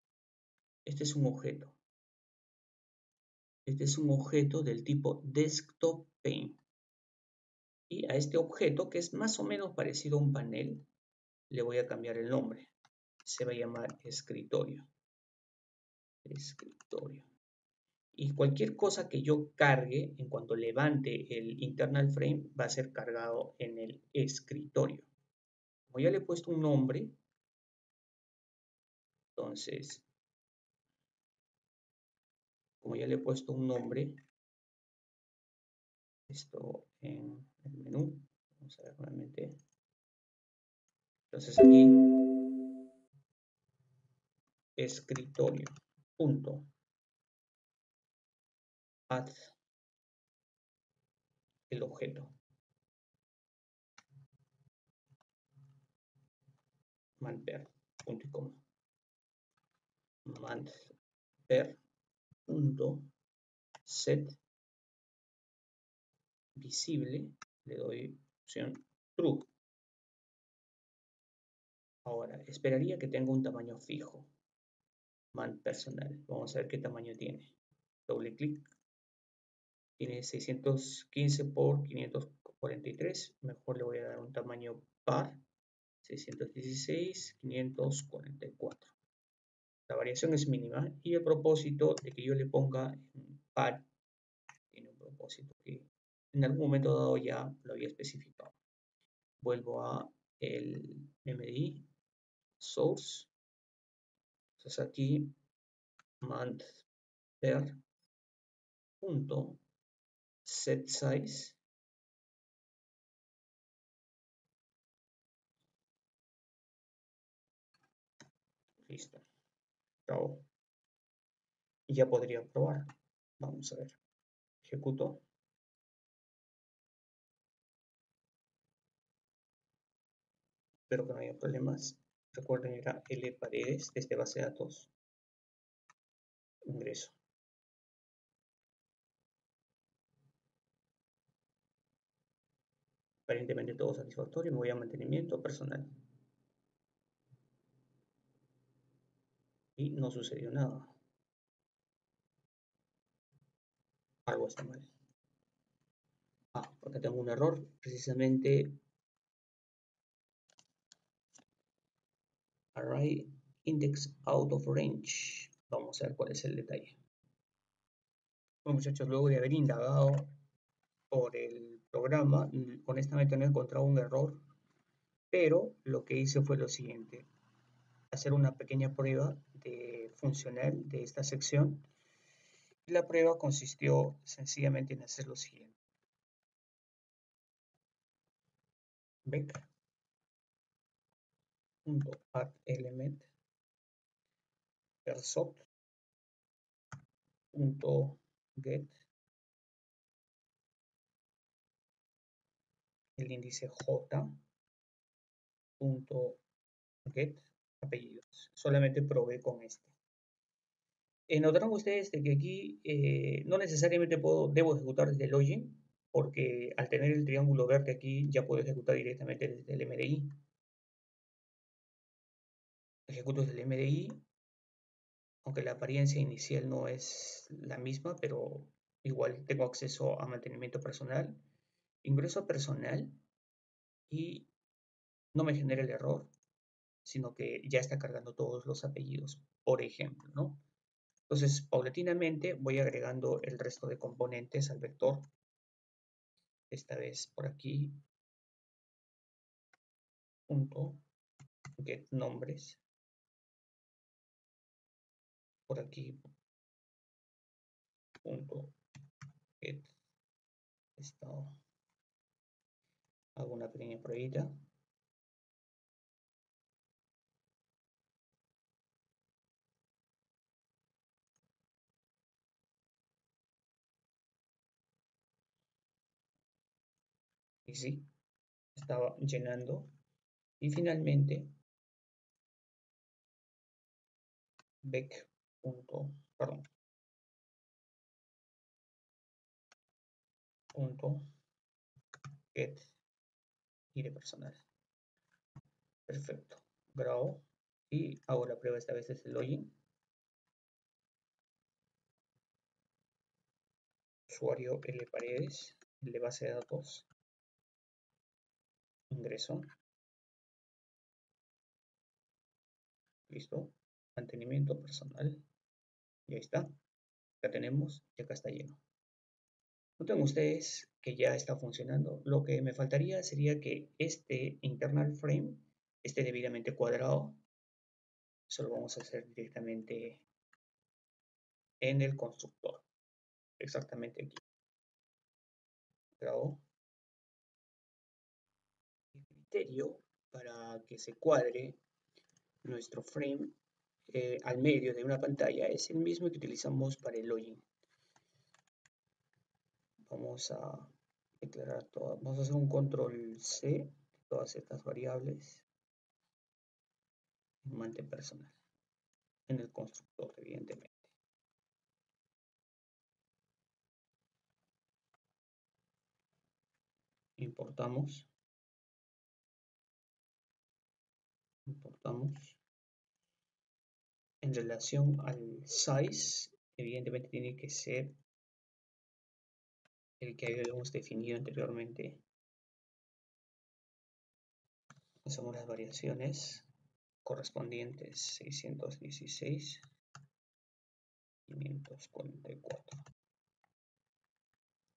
Este es un objeto. Este es un objeto del tipo Desktop Pane. Y a este objeto, que es más o menos parecido a un panel, le voy a cambiar el nombre. Se va a llamar escritorio. Escritorio. Y cualquier cosa que yo cargue, en cuanto levante el internal frame, va a ser cargado en el escritorio. Como ya le he puesto un nombre, entonces, como ya le he puesto un nombre, esto en el menú, vamos a ver nuevamente. Entonces aquí, escritorio, punto, add el objeto, manper, punto y coma, manper, punto, set visible, le doy opción true. Ahora, esperaría que tenga un tamaño fijo, man personal. Vamos a ver qué tamaño tiene. Doble clic. Tiene 615 por 543. Mejor le voy a dar un tamaño par. 616, 544. La variación es mínima y el propósito de que yo le ponga en par tiene un propósito que en algún momento dado ya lo había especificado. Vuelvo a el MDI source. Entonces aquí manper punto set size, listo, acabó. Y ya podría probar. Vamos a ver. Ejecuto. Espero que no haya problemas. Recuerden ir a L Paredes desde base de datos. Ingreso. Aparentemente todo satisfactorio. Me voy a mantenimiento personal. Y no sucedió nada. Algo está mal. Porque tengo un error. Precisamente array index out of range. Vamos a ver cuál es el detalle. Bueno, muchachos, luego de haber indagado por el programa, honestamente no he encontrado un error, pero lo que hice fue lo siguiente: hacer una pequeña prueba de funcional de esta sección. Y la prueba consistió sencillamente en hacer lo siguiente: vec.addElement persot.get el índice j.get apellidos. Solamente probé con este. Notarán ustedes de que aquí no necesariamente debo ejecutar desde el login, porque al tener el triángulo verde aquí ya puedo ejecutar directamente desde el MDI. Ejecuto desde el MDI, aunque la apariencia inicial no es la misma, pero igual tengo acceso a mantenimiento personal. Ingreso a personal y no me genera el error, sino que ya está cargando todos los apellidos, por ejemplo, ¿no? Entonces, paulatinamente voy agregando el resto de componentes al vector. Esta vez por aquí, punto get nombres. Por aquí, punto get estado. Hago una pequeña pruebita. Y sí, estaba llenando. Y finalmente, bec. Perdón, punto get y de personal. Perfecto. Grabo y hago la prueba esta vez desde el login. Usuario L Paredes, el de base de datos. Ingreso. Listo. Mantenimiento personal. Y ahí está. Ya tenemos y acá está lleno. Noten ustedes que ya está funcionando. Lo que me faltaría sería que este internal frame esté debidamente cuadrado. Eso lo vamos a hacer directamente en el constructor. Exactamente aquí. Grabo el criterio para que se cuadre nuestro frame al medio de una pantalla es el mismo que utilizamos para el login. Vamos a declarar todo. Vamos a hacer un control C de todas estas variables en mante personal en el constructor, evidentemente. Importamos en relación al size, evidentemente tiene que ser el que habíamos definido anteriormente. Hacemos las variaciones correspondientes 616 544.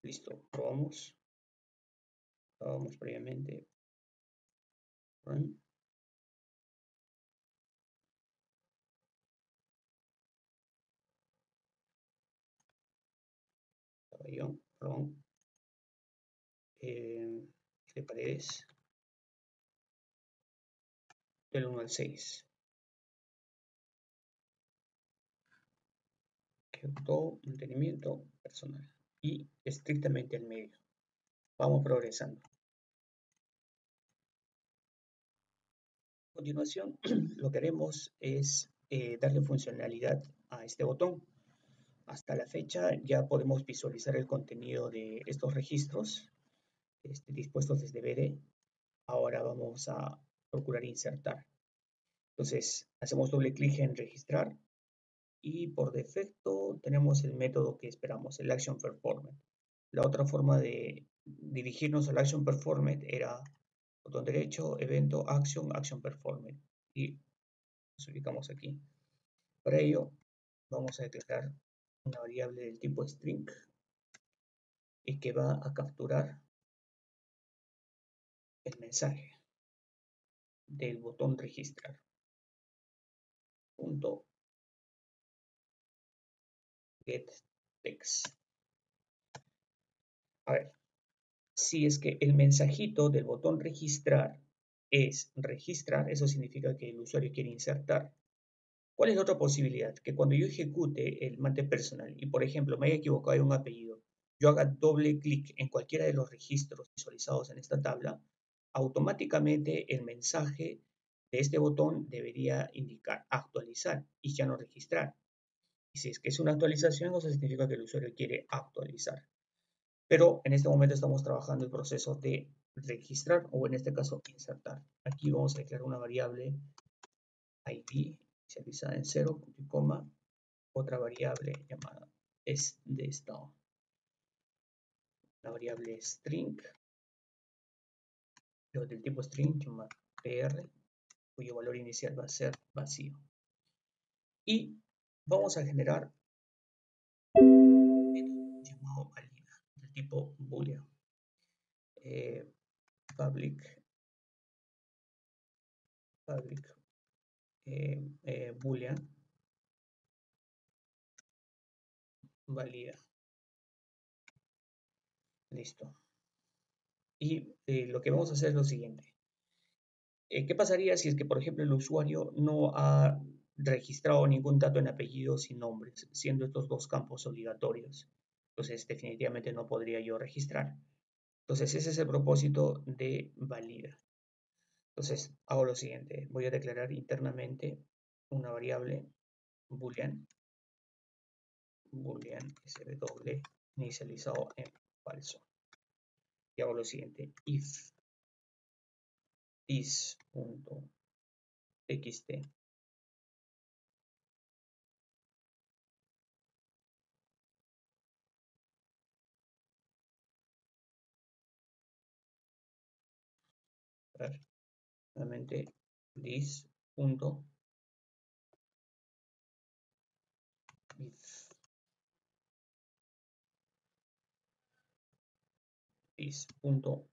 Listo, probamos previamente. Run. Pabellón, perdón. De paredes del 1 al 6. Ejecutó mantenimiento personal y estrictamente al medio. Vamos progresando. A continuación, lo que haremos es darle funcionalidad a este botón. Hasta la fecha ya podemos visualizar el contenido de estos registros dispuestos desde BD. Ahora vamos a procurar insertar. Entonces, hacemos doble clic en registrar y por defecto tenemos el método que esperamos, el Action Performed. La otra forma de dirigirnos al Action Performed era botón derecho, evento, Action, Action Performed. Y nos ubicamos aquí. Para ello, vamos a declarar una variable del tipo string y que va a capturar el mensaje del botón registrar. Punto get text. A ver, si es que el mensajito del botón registrar es registrar, eso significa que el usuario quiere insertar. ¿Cuál es la otra posibilidad? Que cuando yo ejecute el mante personal y, por ejemplo, me haya equivocado en un apellido, yo haga doble clic en cualquiera de los registros visualizados en esta tabla, automáticamente el mensaje de este botón debería indicar actualizar y ya no registrar. Y si es que es una actualización, eso significa que el usuario quiere actualizar. Pero en este momento estamos trabajando el proceso de registrar o en este caso insertar. Aquí vamos a declarar una variable ID inicializada en 0, coma, otra variable llamada es de estado. La variable string, lo del tipo string llamada PR, cuyo valor inicial va a ser vacío. Y vamos a generar un método llamado valida, del tipo boolean. Public boolean valida. Listo. Y lo que vamos a hacer es lo siguiente. ¿Qué pasaría si es que, por ejemplo, el usuario no ha registrado ningún dato en apellidos y nombres, siendo estos dos campos obligatorios? Entonces, definitivamente no podría yo registrar. Entonces, ese es el propósito de valida. Entonces, hago lo siguiente. Voy a declarar internamente una variable boolean sw inicializado en falso. Y hago lo siguiente. If this.txt nuevamente this.if is.txt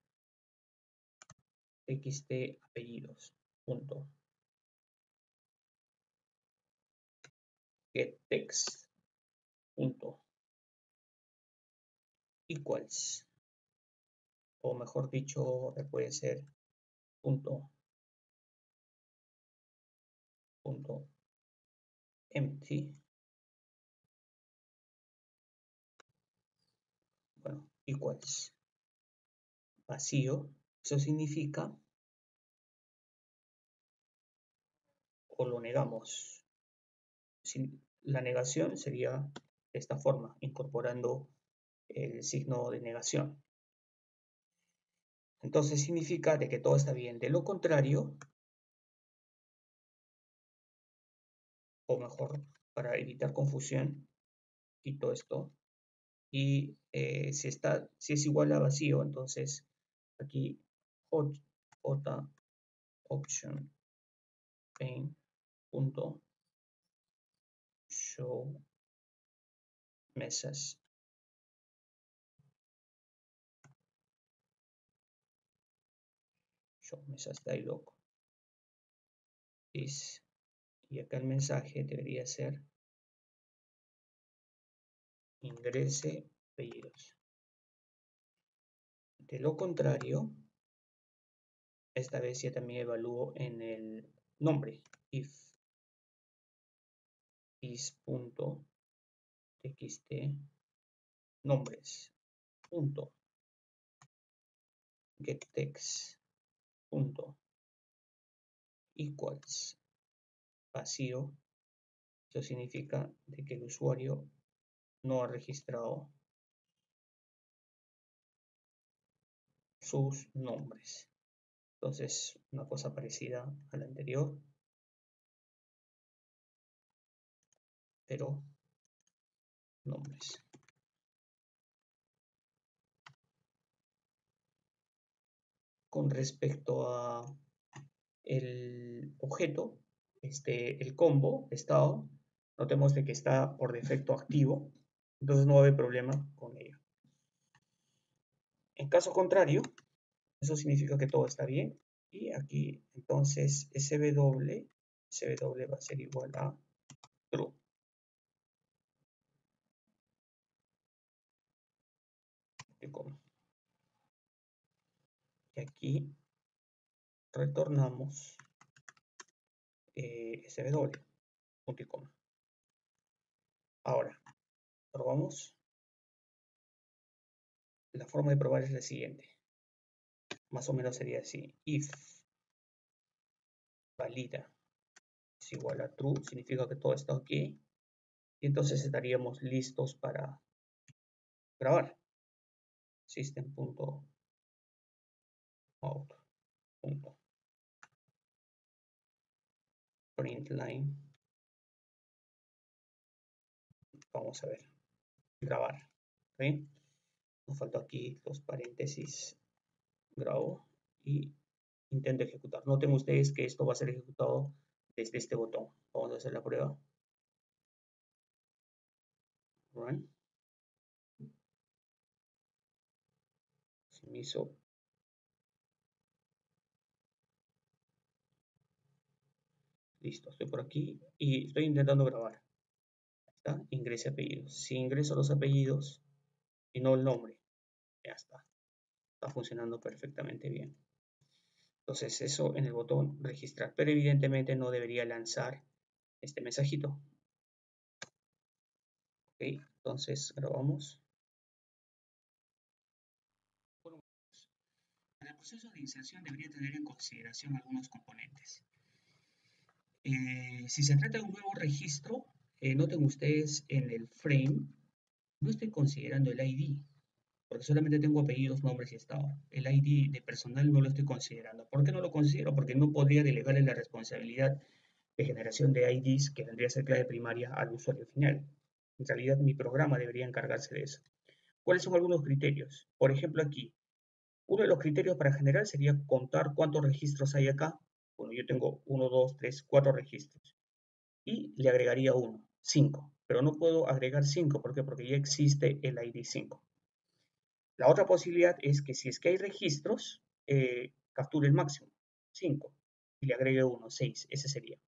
apellidos. getText equals, o mejor dicho, puede ser punto empty, bueno, equals vacío. Eso significa, o lo negamos. La negación sería de esta forma, incorporando el signo de negación. Entonces significa de que todo está bien. De lo contrario, o mejor, para evitar confusión, quito esto. Y si es igual a vacío, entonces aquí j option pane punto show message dialog is, y acá el mensaje debería ser ingrese apellidos. De lo contrario, esta vez ya también evalúo en el nombre, if is.txt nombres punto getText punto equals vacío. Eso significa de que el usuario no ha registrado sus nombres. Entonces, una cosa parecida a la anterior, pero nombres. Con respecto a el objeto, el combo estado, notemos de que está por defecto activo, entonces no va a haber problema con ello. En caso contrario, eso significa que todo está bien, y aquí entonces SW va a ser igual a true. Y aquí retornamos SW, punto y coma. Ahora, probamos. La forma de probar es la siguiente. Más o menos sería así. If valida es igual a true, significa que todo está ok. Y entonces estaríamos listos para grabar. System.out.println. Vamos a ver. Grabar. ¿Sí? Nos faltó aquí los paréntesis. Grabo y intento ejecutar. Noten ustedes que esto va a ser ejecutado desde este botón. Vamos a hacer la prueba. Run. Se me hizo. Listo, estoy por aquí y estoy intentando grabar. ¿Está? Ingrese apellidos. Si ingreso los apellidos y no el nombre, ya está. Está funcionando perfectamente bien. Entonces eso en el botón registrar, pero evidentemente no debería lanzar este mensajito. Ok, entonces grabamos. Bueno, en el proceso de inserción debería tener en consideración algunos componentes. Si se trata de un nuevo registro, noten ustedes en el frame, no estoy considerando el ID, porque solamente tengo apellidos, nombres y estado. El ID de personal no lo estoy considerando. ¿Por qué no lo considero? Porque no podría delegarle la responsabilidad de generación de IDs, que vendría a ser clave primaria, al usuario final. En realidad, mi programa debería encargarse de eso. ¿Cuáles son algunos criterios? Por ejemplo, aquí, uno de los criterios para generar sería contar cuántos registros hay acá. Bueno, yo tengo 1, 2, 3, 4 registros. Y le agregaría 1, 5. Pero no puedo agregar 5, ¿por qué? Porque ya existe el ID 5. La otra posibilidad es que si es que hay registros, capture el máximo, 5, y le agregue 1, 6. Ese sería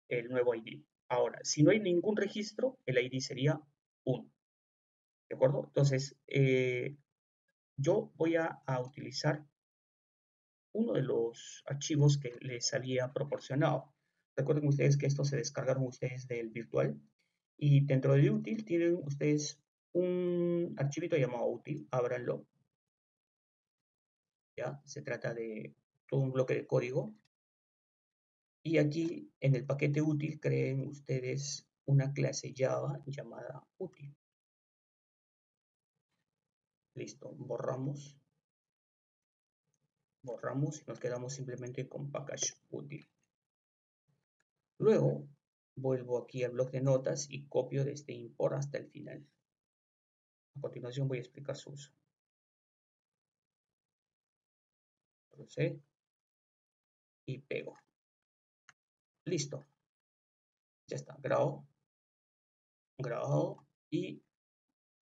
el nuevo ID. Ahora, si no hay ningún registro, el ID sería 1. ¿De acuerdo? Entonces, yo voy a utilizar uno de los archivos que les había proporcionado. Recuerden ustedes que estos se descargaron ustedes del virtual y dentro de útil tienen ustedes un archivito llamado útil, ábranlo, ya, se trata de todo un bloque de código y aquí en el paquete útil creen ustedes una clase Java llamada útil. Listo, borramos y nos quedamos simplemente con package útil. Luego vuelvo aquí al bloc de notas y copio desde import hasta el final. A continuación voy a explicar su uso. Crucé y pego. Listo. Ya está. Grabado y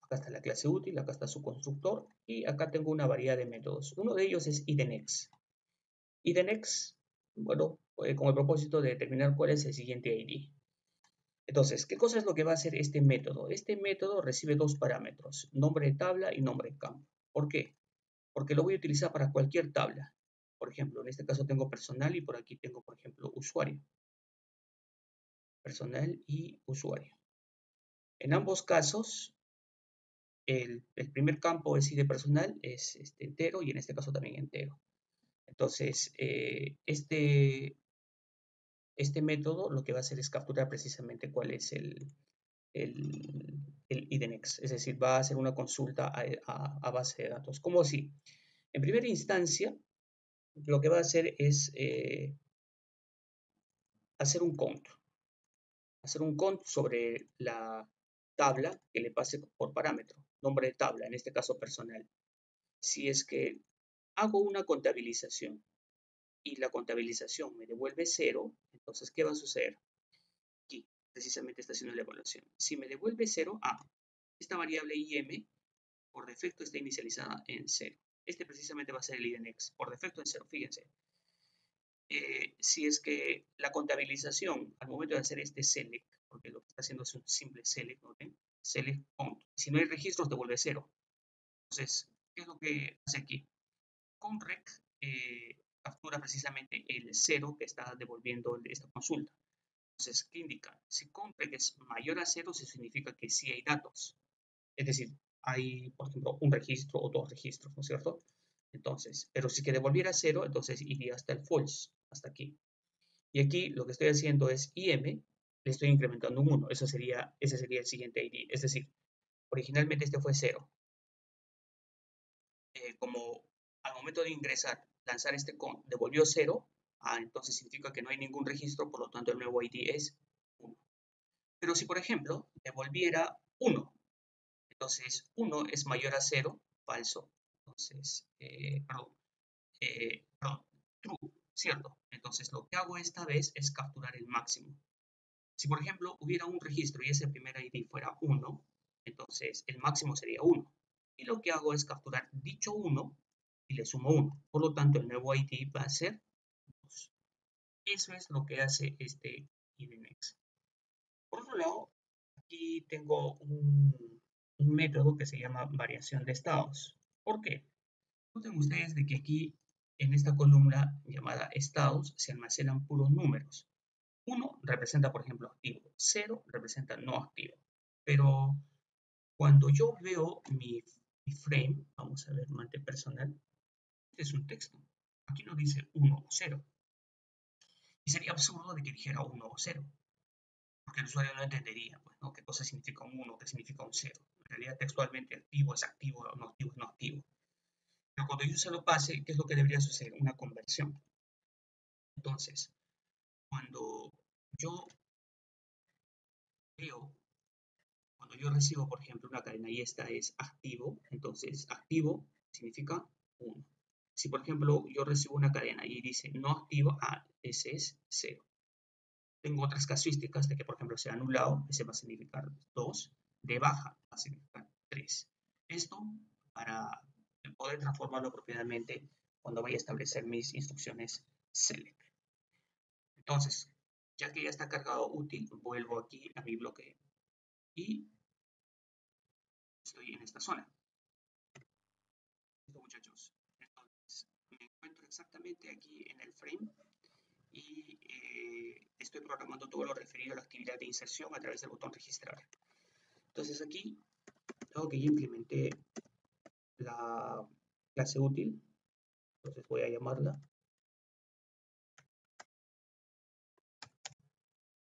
acá está la clase útil, acá está su constructor y acá tengo una variedad de métodos. Uno de ellos es IDNext. IDNext, bueno, con el propósito de determinar cuál es el siguiente ID. Entonces, ¿qué cosa es lo que va a hacer este método? Este método recibe dos parámetros, nombre de tabla y nombre de campo. ¿Por qué? Porque lo voy a utilizar para cualquier tabla. Por ejemplo, en este caso tengo personal y por aquí tengo, por ejemplo, usuario. Personal y usuario. En ambos casos, el primer campo es ID personal, es entero y en este caso también entero. Entonces, este método lo que va a hacer es capturar precisamente cuál es el IDNext, es decir, va a hacer una consulta a base de datos. ¿Cómo así? En primera instancia, lo que va a hacer es hacer un count sobre la tabla que le pase por parámetro, nombre de tabla, en este caso personal. Si es que hago una contabilización y la contabilización me devuelve 0, entonces, ¿qué va a suceder? Aquí, precisamente está haciendo la evaluación. Si me devuelve 0, esta variable im por defecto está inicializada en 0. Este precisamente va a ser el IDNext, por defecto en 0, fíjense. Si es que la contabilización, al momento de hacer este select, porque lo que está haciendo es un simple select, ¿noten? Select count. Si no hay registros, devuelve 0. Entonces, ¿qué es lo que hace aquí? Conrec captura precisamente el 0 que está devolviendo esta consulta. Entonces, ¿qué indica? Si conrec es mayor a 0, eso significa que sí hay datos. Es decir, hay, por ejemplo, un registro o dos registros, ¿no es cierto? Entonces, pero si que devolviera 0, entonces iría hasta el false, hasta aquí. Y aquí lo que estoy haciendo es IM, le estoy incrementando un 1. Ese sería el siguiente ID. Es decir, originalmente este fue 0. Como al momento de ingresar, lanzar este count, devolvió 0, entonces significa que no hay ningún registro, por lo tanto el nuevo ID es 1. Pero si, por ejemplo, devolviera 1, entonces 1 es mayor a 0, falso. Entonces, perdón, true, cierto. Entonces lo que hago esta vez es capturar el máximo. Si, por ejemplo, hubiera un registro y ese primer ID fuera 1, entonces el máximo sería 1. Y lo que hago es capturar dicho 1 y le sumo 1. Por lo tanto, el nuevo ID va a ser 2. Eso es lo que hace este IDNext. Por otro lado, aquí tengo un método que se llama variación de estados. ¿Por qué? Noten ustedes de que aquí en esta columna llamada estados se almacenan puros números. 1 representa, por ejemplo, activo, 0 representa no activo. Pero cuando yo veo mi frame, vamos a ver, mante personal, este es un texto. Aquí no dice 1 o 0. Y sería absurdo de que dijera 1 o 0, porque el usuario no entendería, pues, ¿no? Qué cosa significa un 1, qué significa un 0. En realidad, textualmente, activo es activo, no activo es no activo. Pero cuando yo se lo pase, ¿qué es lo que debería suceder? Una conversión. Entonces, cuando yo veo cuando yo recibo, por ejemplo, una cadena y esta es activo, entonces activo significa 1. Si, por ejemplo, yo recibo una cadena y dice no activo, ese es 0. Tengo otras casuísticas de que, por ejemplo, sea anulado, ese va a significar 2, de baja va a significar 3. Esto para poder transformarlo apropiadamente cuando vaya a establecer mis instrucciones select. Entonces, ya que ya está cargado útil, vuelvo aquí a mi bloque y estoy en esta zona. Listo, muchachos. Entonces, me encuentro exactamente aquí en el frame y estoy programando todo lo referido a la actividad de inserción a través del botón registrar. Entonces aquí, dado que ya implementé la clase útil, entonces voy a llamarla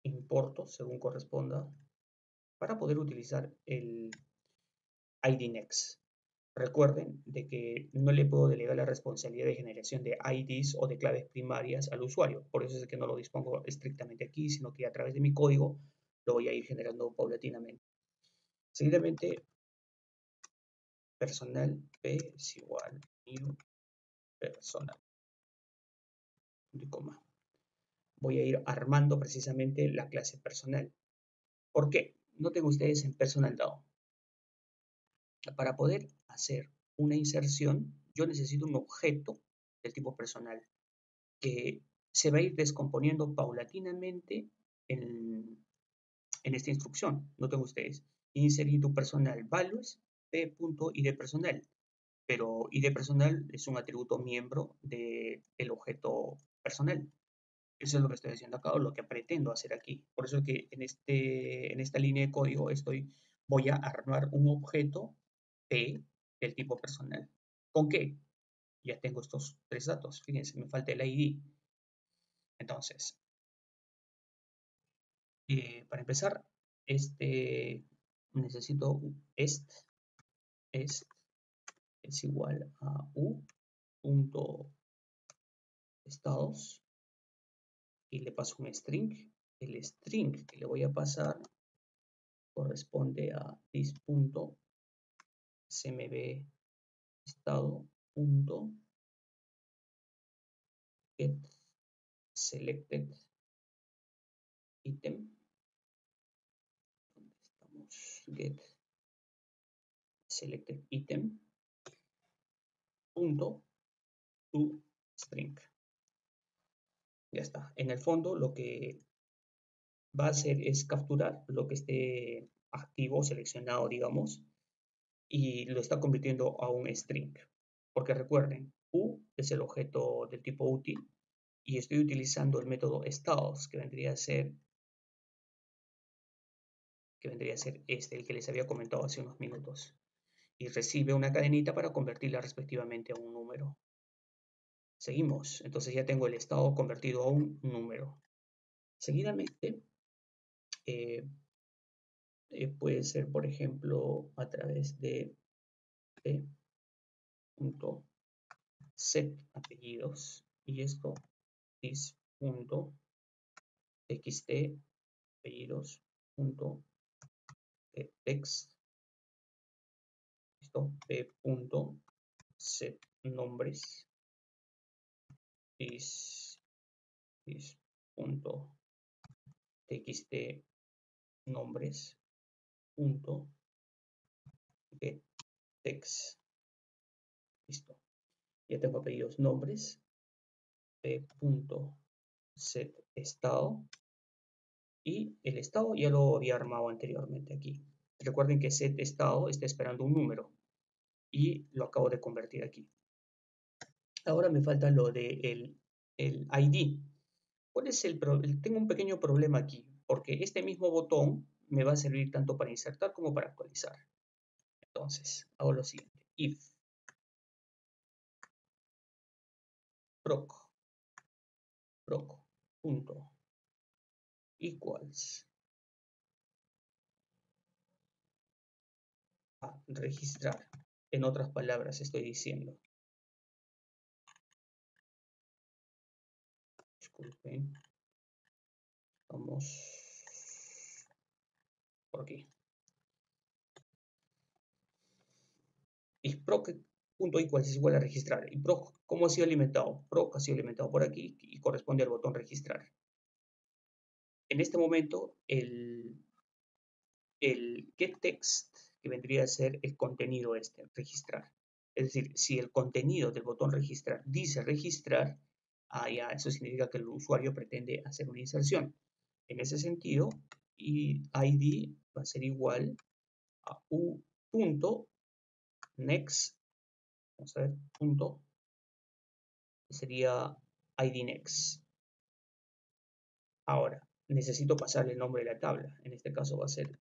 importo según corresponda para poder utilizar el ID Next. Recuerden de que no le puedo delegar la responsabilidad de generación de IDs o de claves primarias al usuario. Por eso es que no lo dispongo estrictamente aquí, sino que a través de mi código lo voy a ir generando paulatinamente. Seguidamente, personal p es igual new personal. Y coma. Voy a ir armando precisamente la clase personal. ¿Por qué? Noten ustedes en personal DAO. Para poder hacer una inserción, yo necesito un objeto del tipo personal que se va a ir descomponiendo paulatinamente en esta instrucción. Noten ustedes, inserir tu personal values p.id personal, pero id personal es un atributo miembro del objeto personal. Eso es lo que estoy haciendo acá o lo que pretendo hacer aquí. Por eso es que en esta línea de código voy a armar un objeto P del tipo personal. ¿Con qué? Ya tengo estos tres datos. Fíjense, me falta el ID. Entonces, para empezar, necesito est es igual a u.estados y le paso un string. El string que le voy a pasar corresponde a this.cmb estado.get selected item. ¿Dónde estamos? Get selected item punto to string. Ya está. En el fondo lo que va a hacer es capturar lo que esté activo, seleccionado, digamos, y lo está convirtiendo a un string. Porque recuerden, u es el objeto del tipo útil y estoy utilizando el método estados, que vendría a ser el que les había comentado hace unos minutos. Y recibe una cadenita para convertirla respectivamente a un número. Seguimos. Entonces ya tengo el estado convertido a un número. Seguidamente, puede ser, por ejemplo, a través de p.set apellidos y esto is .txt apellidos.text esto p.set nombres is .txt nombres .get text. Listo. Ya tengo apellidos nombres p.set estado y el estado ya lo había armado anteriormente aquí. Recuerden que set estado está esperando un número y lo acabo de convertir aquí. Ahora me falta lo de el ID. ¿Cuál es tengo un pequeño problema aquí, porque este mismo botón me va a servir tanto para insertar como para actualizar. Entonces, hago lo siguiente. If proc punto equals a registrar. En otras palabras, estoy diciendo. Disculpen. Vamos por aquí. Y proc.equals es igual a registrar. ¿Y proc cómo ha sido alimentado? Proc ha sido alimentado por aquí y corresponde al botón registrar. En este momento, el getText, que vendría a ser el contenido registrar. Es decir, si el contenido del botón registrar dice registrar, ya eso significa que el usuario pretende hacer una inserción. En ese sentido, ID va a ser igual a u.next, vamos a ver, punto, sería ID next. Ahora, necesito pasarle el nombre de la tabla. En este caso va a ser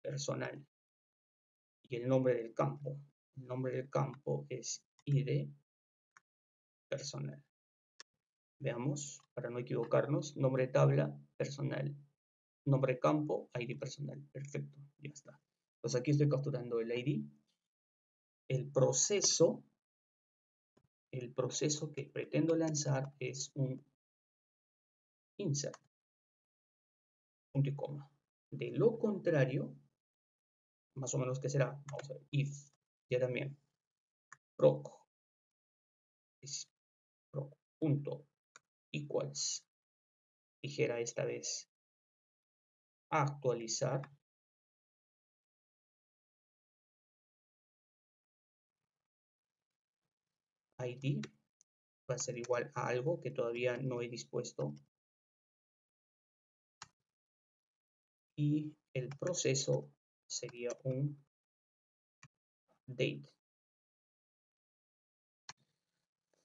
personal. Y el nombre del campo. El nombre del campo es ID personal. Veamos, para no equivocarnos, nombre de tabla, personal. Nombre de campo, ID personal. Perfecto, ya está. Entonces aquí estoy capturando el ID. El proceso que pretendo lanzar es un insert, punto y coma. De lo contrario, más o menos, ¿qué será? Vamos a ver, if, ya también, proc, es proc, punto, equals, dijera esta vez, actualizar, ID, va a ser igual a algo que todavía no he dispuesto, y el proceso sería un date.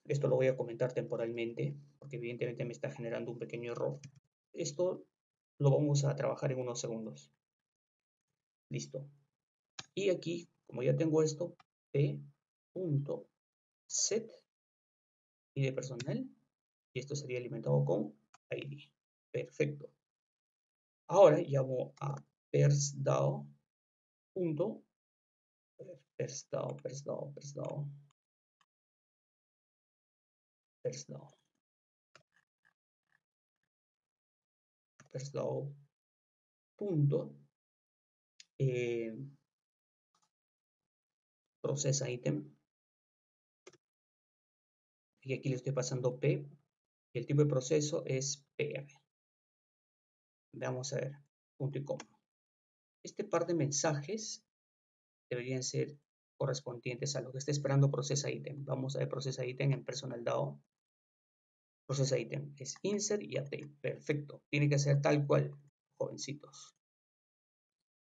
Esto lo voy a comentar temporalmente, porque evidentemente me está generando un pequeño error. Esto lo vamos a trabajar en unos segundos. Listo. Y aquí, como ya tengo esto, p.set ID personal, y esto sería alimentado con ID. Perfecto. Ahora llamo a persdao. Punto procesa item, y aquí le estoy pasando P, y el tipo de proceso es PR. Vamos a ver, punto y coma. Este par de mensajes deberían ser correspondientes a lo que está esperando procesa item. Vamos a ver procesa item en personal DAO. Procesa item es insert y update. Perfecto. Tiene que ser tal cual, jovencitos.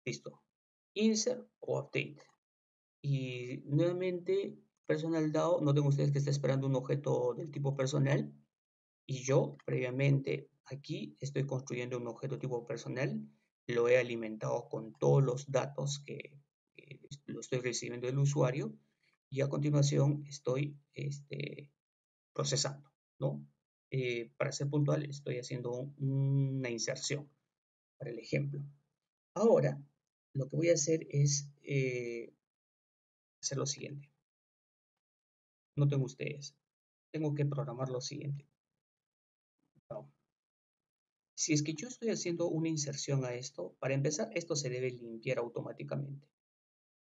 Listo. Insert o update. Y nuevamente, personal DAO, noten ustedes que está esperando un objeto del tipo personal. Y yo, previamente, aquí estoy construyendo un objeto tipo personal. Lo he alimentado con todos los datos que lo estoy recibiendo del usuario. Y a continuación estoy procesando, ¿no? Para ser puntual, estoy haciendo una inserción para el ejemplo. Ahora, lo que voy a hacer es hacer lo siguiente. Noten ustedes, tengo que programar lo siguiente. No. Si es que yo estoy haciendo una inserción a esto, para empezar, esto se debe limpiar automáticamente.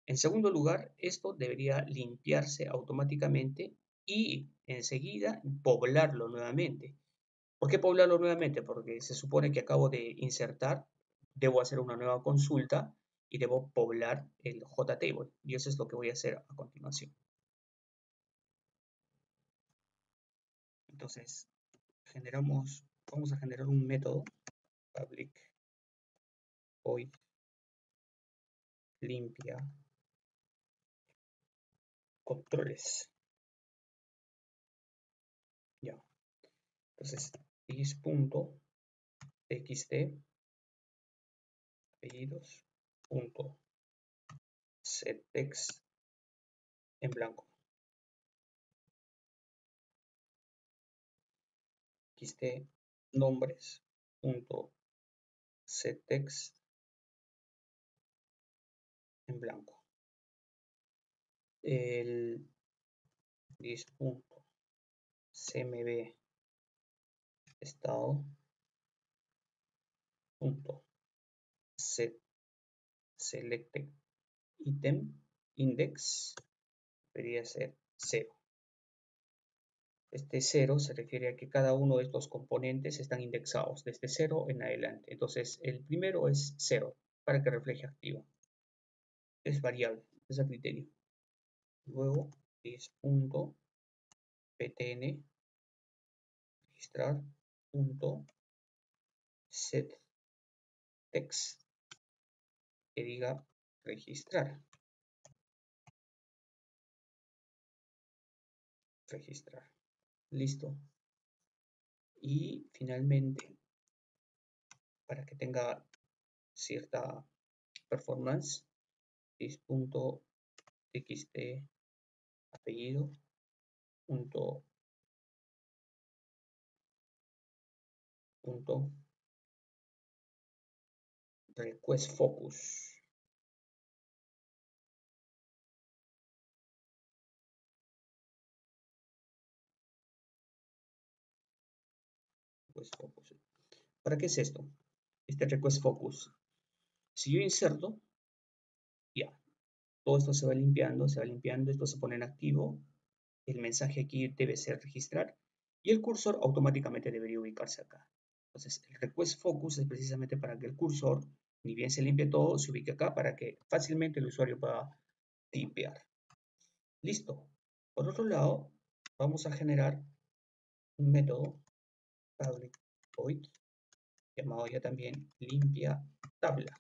En segundo lugar, esto debería limpiarse automáticamente y enseguida poblarlo nuevamente. ¿Por qué poblarlo nuevamente? Porque se supone que acabo de insertar, debo hacer una nueva consulta y debo poblar el JTable. Y eso es lo que voy a hacer a continuación. Entonces, vamos a generar un método public void limpia controles. Ya. Entonces, this.txt apellidos punto setText en blanco. Txt nombres punto setText en blanco. El this.cmb estado punto set selected item index debería ser 0. Este 0 se refiere a que cada uno de estos componentes están indexados desde 0 en adelante. Entonces, el primero es 0 para que refleje activo. Es variable, es a criterio. Luego, is.ptn registrar.setText que diga registrar. Listo. Y finalmente, para que tenga cierta performance, is.txt apellido punto request focus. ¿Para qué es esto? Este request focus. Si yo inserto, ya, todo esto se va limpiando, esto se pone en activo, el mensaje aquí debe ser registrar y el cursor automáticamente debería ubicarse acá. Entonces, el request focus es precisamente para que el cursor, ni bien se limpie todo, se ubique acá para que fácilmente el usuario pueda limpiar. Listo. Por otro lado, vamos a generar un método public void llamado ya también limpia tabla.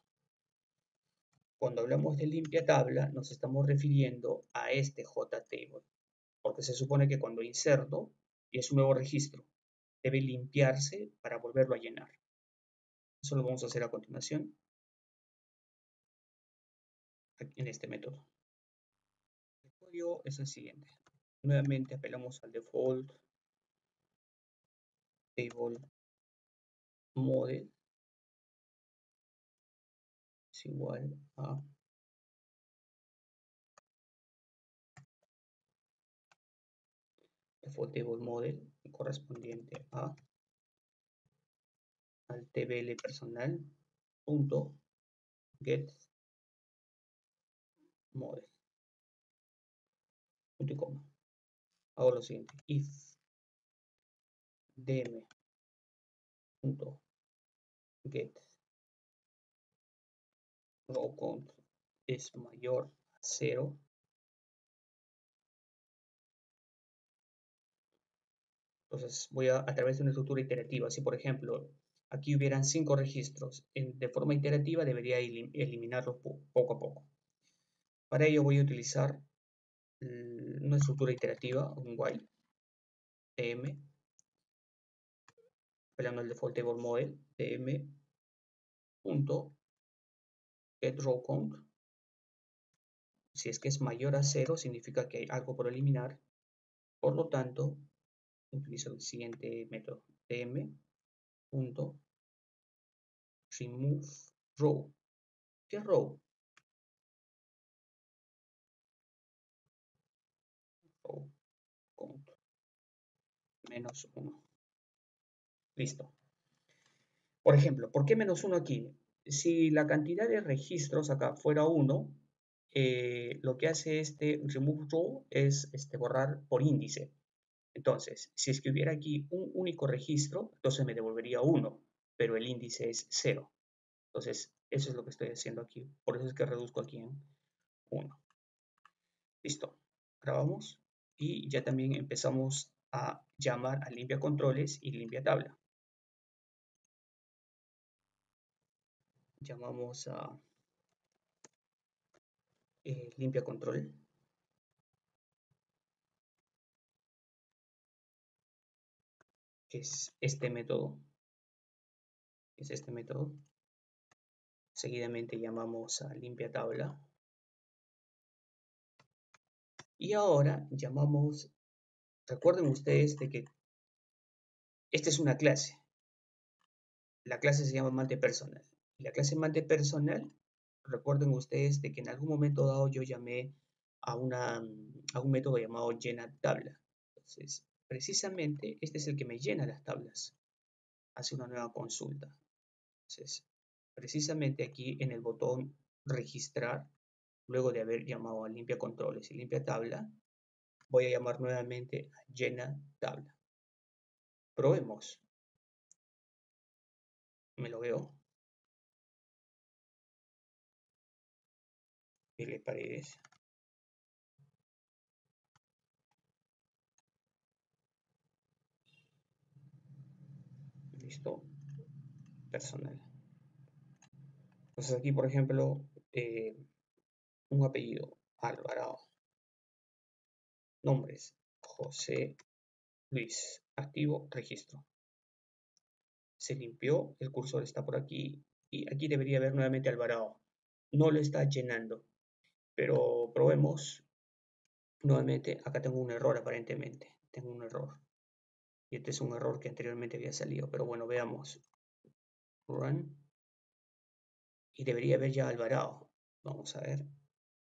Cuando hablamos de limpia tabla, nos estamos refiriendo a este JTable, porque se supone que cuando inserto y es un nuevo registro, debe limpiarse para volverlo a llenar. Eso lo vamos a hacer a continuación en este método. El código es el siguiente. Nuevamente apelamos al default table model es igual a default table model correspondiente al tbl personal punto get model punto y coma. Hago lo siguiente: if dm punto get row count es mayor a 0, entonces voy a través de una estructura iterativa. Si por ejemplo aquí hubieran 5 registros, de forma iterativa debería eliminarlos poco a poco. Para ello voy a utilizar una estructura iterativa, un while tm, apelando al default table model tm punto get row count. Si es que es mayor a 0, significa que hay algo por eliminar. Por lo tanto, utilizo el siguiente método: tm.remove row. ¿Qué es row? Row count menos 1. Listo. Por ejemplo, ¿por qué menos 1 aquí? Si la cantidad de registros acá fuera 1, lo que hace este remove row es borrar por índice. Entonces, si es que hubiera aquí un único registro, entonces me devolvería 1, pero el índice es 0. Entonces, eso es lo que estoy haciendo aquí. Por eso es que reduzco aquí en 1. Listo. Grabamos y ya también empezamos a llamar a limpia controles y limpia tabla. Llamamos a limpia control. Que es este método. Seguidamente llamamos a limpia tabla. Y ahora llamamos, recuerden ustedes de que esta es una clase. La clase se llama multipersonal. Y la clase multipersonal, recuerden ustedes de que en algún momento dado yo llamé a un método llamado llena tabla. Entonces, precisamente este es el que me llena las tablas. Hace una nueva consulta. Entonces, precisamente aquí en el botón registrar, luego de haber llamado a limpia controles y limpia tabla, voy a llamar nuevamente a llena tabla. Probemos. Me lo veo. Paredes. Listo, personal. Entonces aquí, por ejemplo, un apellido, Alvarado. Nombres, José Luis. Activo, registro. Se limpió, el cursor está por aquí y aquí debería haber nuevamente Alvarado. No lo está llenando, pero probemos nuevamente. Acá tengo un error aparentemente. Tengo un error. Y este es un error que anteriormente había salido. Pero bueno, veamos. Run. Y debería haber ya Alvarado. Vamos a ver.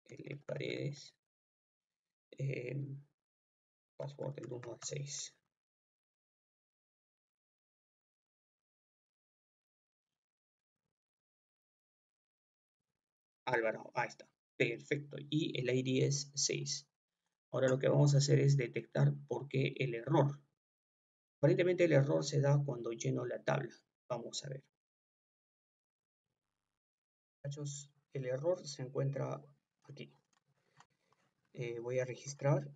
L Paredes. Password del 1 al 6. Alvarado. Ahí está. Perfecto. Y el ID es 6. Ahora lo que vamos a hacer es detectar por qué el error. Aparentemente el error se da cuando lleno la tabla. Vamos a ver. Muchachos, el error se encuentra aquí. Voy a registrar.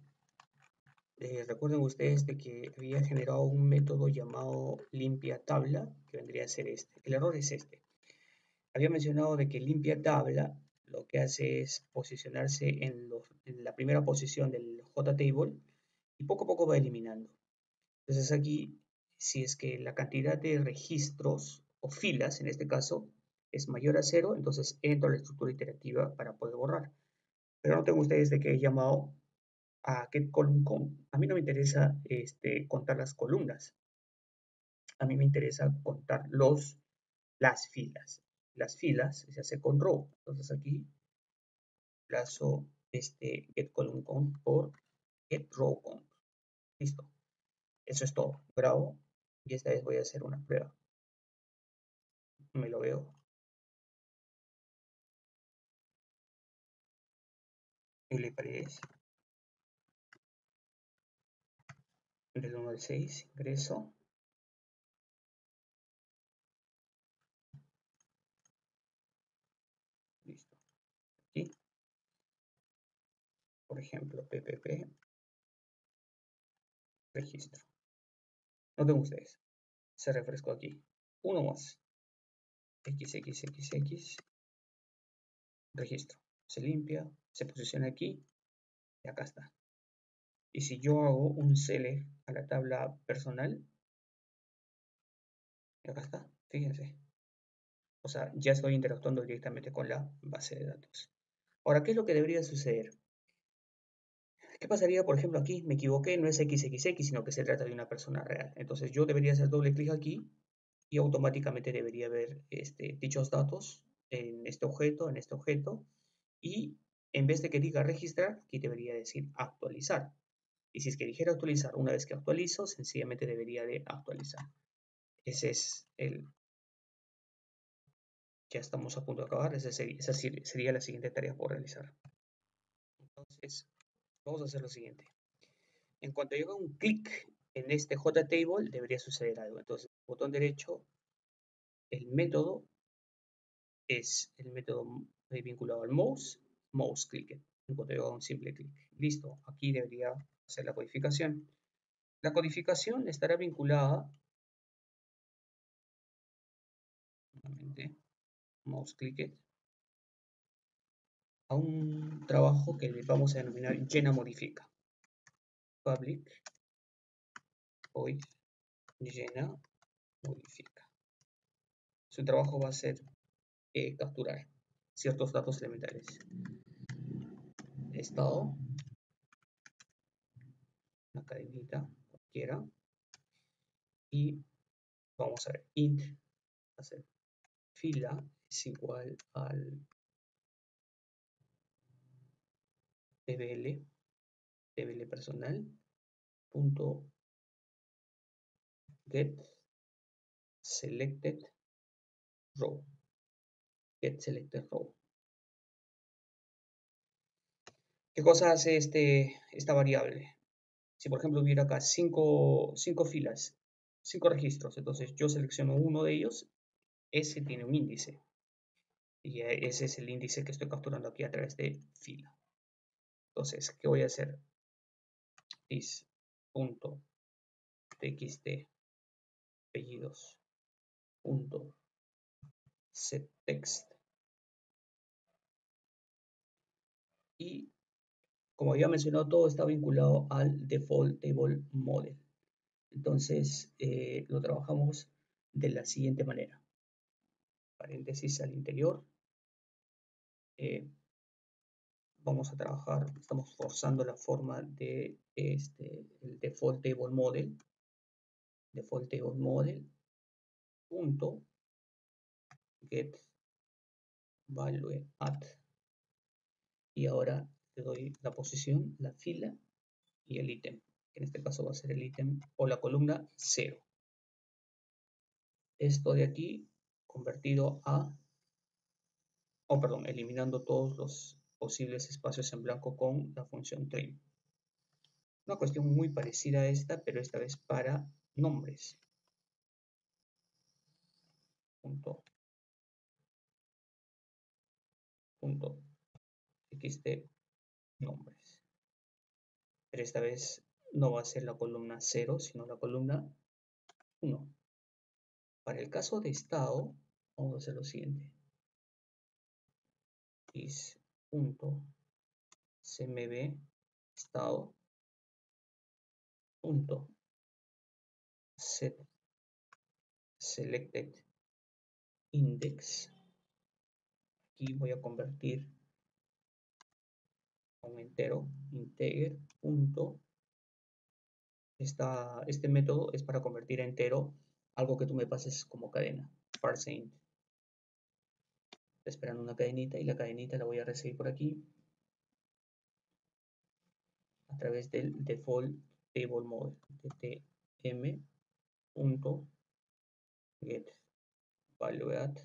Recuerden ustedes de que había generado un método llamado limpia tabla, que vendría a ser este. El error es este. Había mencionado de que limpia tabla lo que hace es posicionarse en la primera posición del JTable y poco a poco va eliminando. Entonces aquí, si es que la cantidad de registros o filas, en este caso, es mayor a 0, entonces entro a la estructura iterativa para poder borrar. Pero noten ustedes de que he llamado a getColumnCount. A mí no me interesa contar las columnas. A mí me interesa contar las filas. Las filas se hace con row. Entonces aquí reemplazo getColumnCount por getRowCount. Listo. Eso es todo. Grabo y esta vez voy a hacer una prueba. Me lo veo. L Paredes. Del 1 al 6. Ingreso. Listo. Aquí. Por ejemplo, PPP. Registro. Noten ustedes. Se refrescó aquí. Uno más. XXXX. Registro. Se limpia. Se posiciona aquí. Y acá está. Y si yo hago un select a la tabla personal. Y acá está. Fíjense. O sea, ya estoy interactuando directamente con la base de datos. Ahora, ¿qué es lo que debería suceder? ¿Qué pasaría, por ejemplo, aquí? Me equivoqué, no es XXX, sino que se trata de una persona real. Entonces yo debería hacer doble clic aquí y automáticamente debería ver dichos datos en este objeto, y en vez de que diga registrar, aquí debería decir actualizar. Y si es que dijera actualizar, una vez que actualizo, sencillamente debería de actualizar. Ese es el... Ya estamos a punto de acabar, esa sería la siguiente tarea por realizar. Entonces, vamos a hacer lo siguiente. En cuanto yo haga un clic en este JTable, debería suceder algo. Entonces, botón derecho, el método es el método vinculado al mouse click. En cuanto yo haga un simple clic. Listo, aquí debería hacer la codificación. La codificación estará vinculada, nuevamente, mouse click, a un trabajo que le vamos a denominar llena modifica. Public void llena modifica. Su trabajo va a ser capturar ciertos datos elementales. Estado, una cadenita cualquiera, y vamos a ver, int, hacer fila es igual al tbl personal punto get selected row. ¿Qué cosa hace esta variable? Si por ejemplo hubiera acá cinco filas, 5 registros, entonces yo selecciono uno de ellos, ese tiene un índice. Y ese es el índice que estoy capturando aquí a través de fila. Entonces, ¿qué voy a hacer? Is.txt apellidos setText. Y como había mencionado, todo está vinculado al Default Table Model. Entonces, lo trabajamos de la siguiente manera. Paréntesis al interior. Vamos a trabajar, estamos forzando la forma de el Default Table Model. Default Table Model. Punto get value at. Y ahora le doy la posición, la fila y el ítem, que en este caso va a ser el ítem o la columna 0. Esto de aquí convertido a, eliminando todos los posibles espacios en blanco con la función trim. Una cuestión muy parecida a esta, pero esta vez para nombres. Punto txt nombres. Pero esta vez no va a ser la columna 0, sino la columna 1. Para el caso de estado, vamos a hacer lo siguiente. is.cmb estado set selected index. Aquí voy a convertir a un entero, integer. Este método es para convertir a entero algo que tú me pases como cadena. ParseInt. Estoy esperando una cadenita y la cadenita la voy a recibir por aquí a través del default table model. ttm.get value at.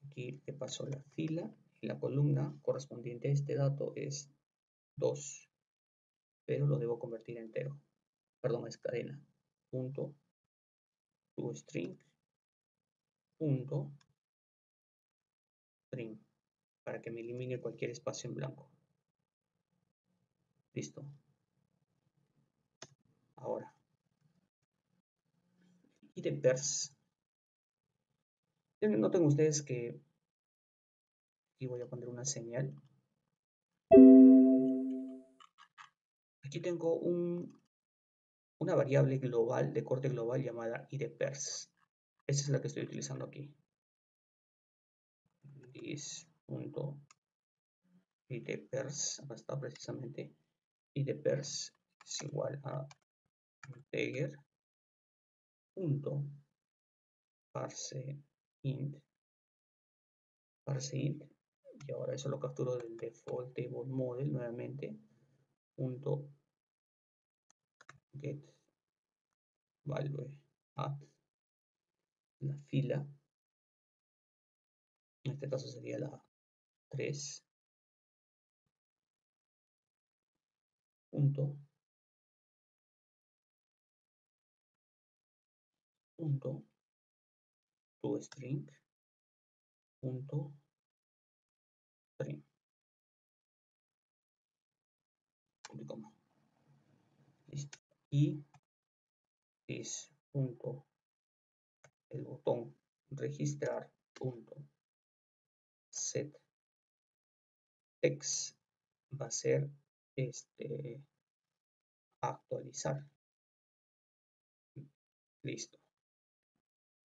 Aquí le paso la fila y la columna correspondiente a este dato es 2, pero lo debo convertir a entero. Perdón, es cadena. Punto toString punto trim para que me elimine cualquier espacio en blanco. Listo. Ahora, idempers. Noten ustedes que aquí voy a poner una señal. Aquí tengo una variable global de corte global llamada idempers. Esa es la que estoy utilizando aquí. Is.idempers, acá está precisamente. Idempers es igual a integer punto parseInt y ahora eso lo capturo del default table model nuevamente punto get value at la fila, en este caso sería la 3 punto toString punto trim listo. Y es punto el botón registrar punto set text va a ser actualizar. Listo.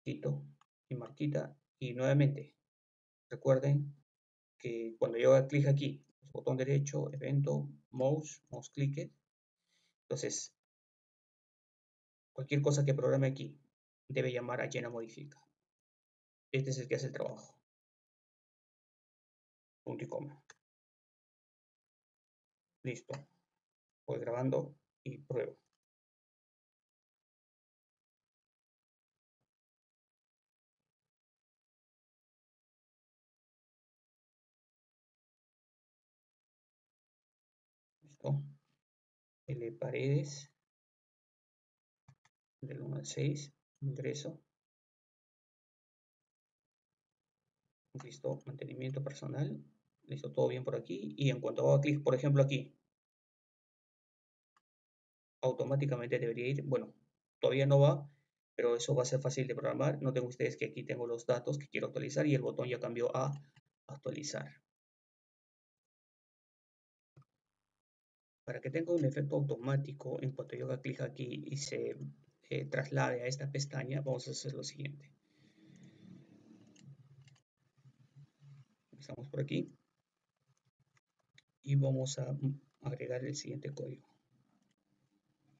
Quito mi marquita y nuevamente recuerden que cuando yo haga clic aquí, botón derecho, evento, mouse click. Entonces, cualquier cosa que programe aquí debe llamar a llena modifica. Este es el que hace el trabajo. Punto y coma. Listo. Voy grabando y pruebo. Listo. L paredes. Del 1 al 6. Ingreso. Listo. Mantenimiento personal. Listo. Todo bien por aquí. Y en cuanto haga clic, por ejemplo, aquí, automáticamente debería ir. Bueno, todavía no va. pero eso va a ser fácil de programar. Noten ustedes que aquí tengo los datos que quiero actualizar y el botón ya cambió a actualizar. Para que tenga un efecto automático en cuanto yo haga clic aquí y se traslade a esta pestaña, vamos a hacer lo siguiente. Estamos por aquí y vamos a agregar el siguiente código.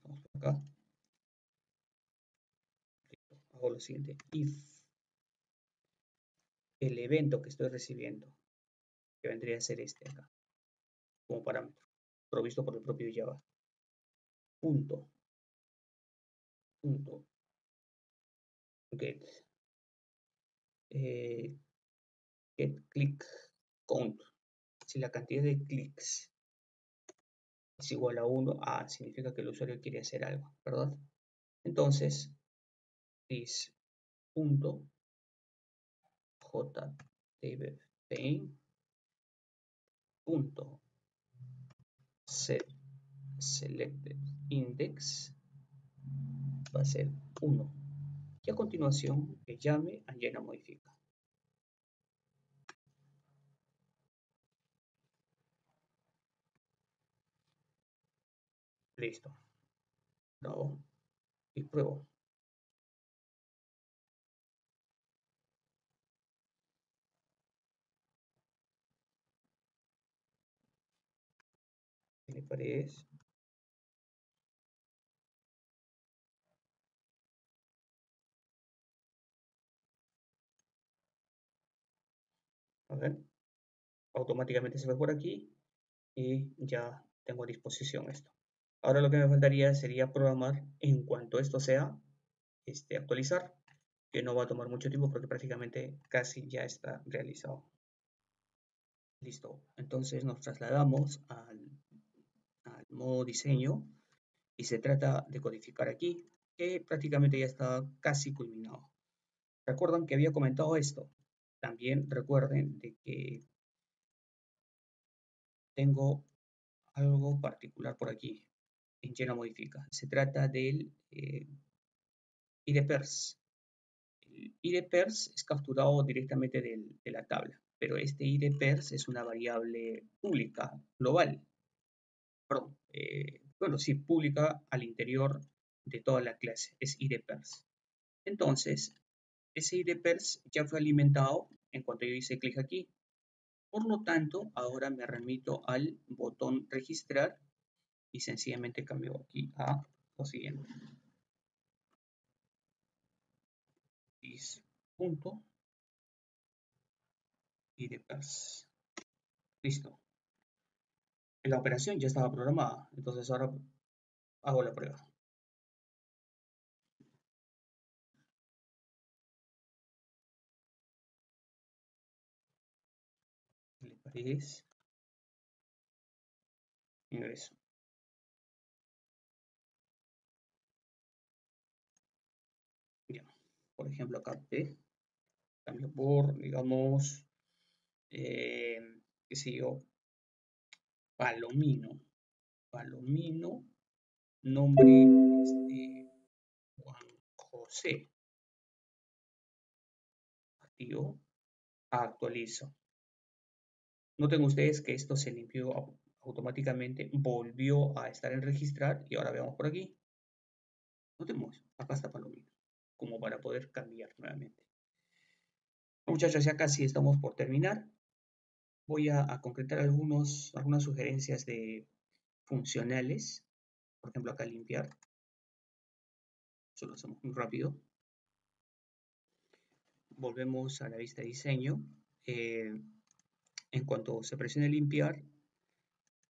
Vamos por acá. Hago lo siguiente. If el evento que estoy recibiendo, que vendría a ser este acá, como parámetro, provisto por el propio Java, punto, punto, get, eh, get click count. Si la cantidad de clics es igual a 1, significa que el usuario quiere hacer algo, ¿verdad? Entonces, is punto jtvpaint punto set selected index va a ser 1. Y a continuación, que llame a llena modifica. Listo. Bravo. Y pruebo. ¿Qué le parece? A ver. Automáticamente se fue por aquí y ya tengo a disposición esto. Ahora lo que me faltaría sería programar en cuanto esto sea actualizar, que no va a tomar mucho tiempo porque prácticamente casi ya está realizado. Listo, entonces nos trasladamos al modo diseño y se trata de codificar aquí, que prácticamente ya está casi culminado. ¿Recuerdan que había comentado esto? También recuerden de que tengo algo particular por aquí en llena modifica. Se trata del idPers. El idPers es capturado directamente de la tabla, pero este idPers es una variable pública, global. Perdón, bueno, sí, pública al interior de toda la clase, es idPers. Entonces, ese idPers ya fue alimentado en cuanto yo hice clic aquí. Por lo tanto, ahora me remito al botón registrar y sencillamente cambio aquí a lo siguiente. Is punto idPers. Listo. La operación ya estaba programada, entonces ahora hago la prueba. Le parece, ingreso. Bien. Por ejemplo, acá P, cambio por, digamos, qué sé yo, Palomino. Palomino, nombre, Juan José. Activo, actualizo. Noten ustedes que esto se limpió automáticamente, volvió a estar en registrar y ahora veamos por aquí. Notemos, acá está Palomino, como para poder cambiar nuevamente. Muchachos, ya casi estamos por terminar. Voy a concretar algunas sugerencias de funcionales. Por ejemplo, acá limpiar. Eso lo hacemos muy rápido. Volvemos a la vista de diseño. En cuanto se presione limpiar,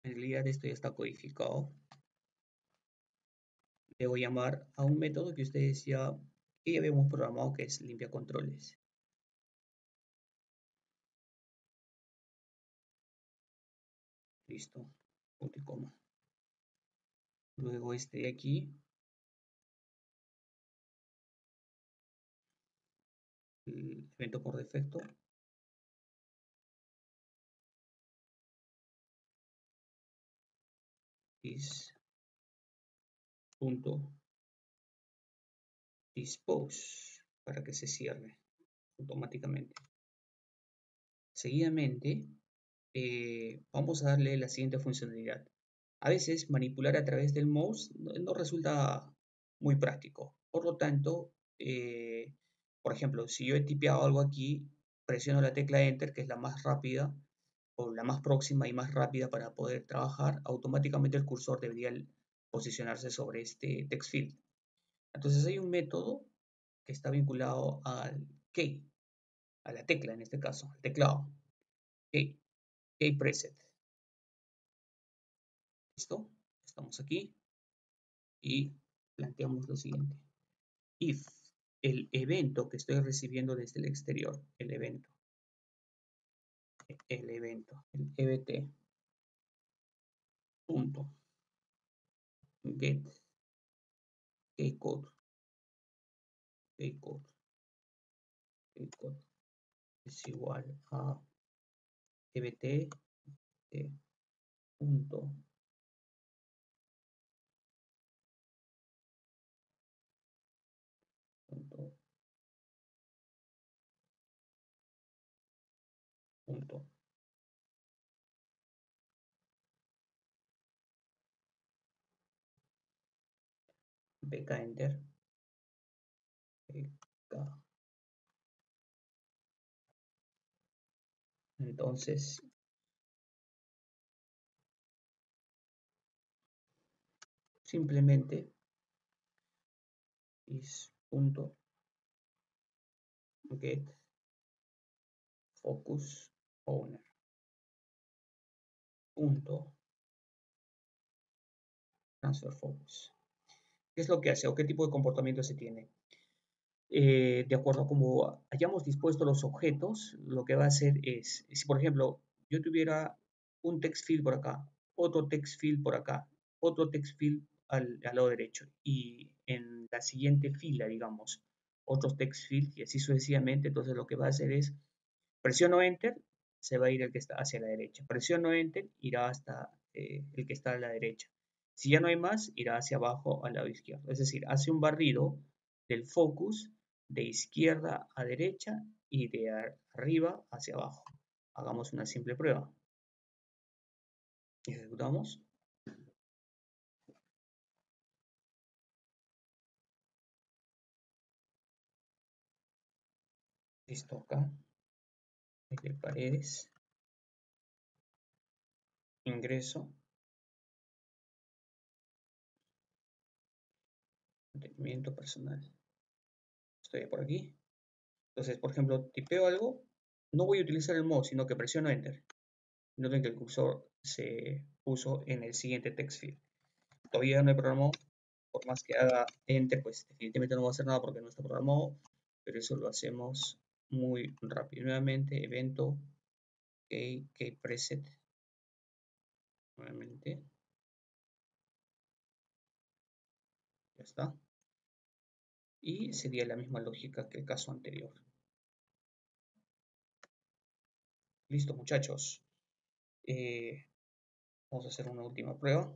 en realidad esto ya está codificado. Debo llamar a un método que ustedes ya habíamos programado, que es limpia controles. Listo. Punto y coma. Luego este de aquí, el evento por defecto. Is punto dispose para que se cierre automáticamente. Seguidamente, vamos a darle la siguiente funcionalidad. A veces manipular a través del mouse no resulta muy práctico. Por lo tanto, por ejemplo, si yo he tipeado algo aquí, presiono la tecla Enter, que es la más rápida o la más próxima y más rápida para poder trabajar, automáticamente el cursor debería posicionarse sobre este text field. Entonces hay un método que está vinculado al key, a la tecla en este caso, al teclado. Key preset. ¿Listo? Estamos aquí y planteamos lo siguiente. If el evento que estoy recibiendo desde el exterior, el evento, el EBT, punto, get, keycode, keycode, keycode, es igual a EBT, punto, punto, punto, bk enter, bk. Entonces, simplemente is punto get focus owner punto transfer focus. ¿Qué es lo que hace o qué tipo de comportamiento se tiene? De acuerdo a cómo hayamos dispuesto los objetos, lo que va a hacer es, si por ejemplo yo tuviera un text field por acá, otro text field por acá, otro text field al lado derecho y en la siguiente fila, digamos, otros text field y así sucesivamente, entonces lo que va a hacer es presiono Enter, se va a ir el que está hacia la derecha. Presiono Enter, irá hasta el que está a la derecha. Si ya no hay más, irá hacia abajo al lado izquierdo. Es decir, hace un barrido del focus de izquierda a derecha y de arriba hacia abajo. Hagamos una simple prueba. Ejecutamos. Listo acá. De paredes. Ingreso. Mantenimiento personal. Estoy por aquí. Entonces, por ejemplo, tipeo algo. No voy a utilizar el mouse, sino que presiono Enter. Noten que el cursor se puso en el siguiente text field. Todavía no he programado, por más que haga Enter, pues definitivamente no va a hacer nada porque no está programado, pero eso lo hacemos muy rápido. Nuevamente, evento, keypreset, nuevamente, ya está. Y sería la misma lógica que el caso anterior. Listo, muchachos. Vamos a hacer una última prueba.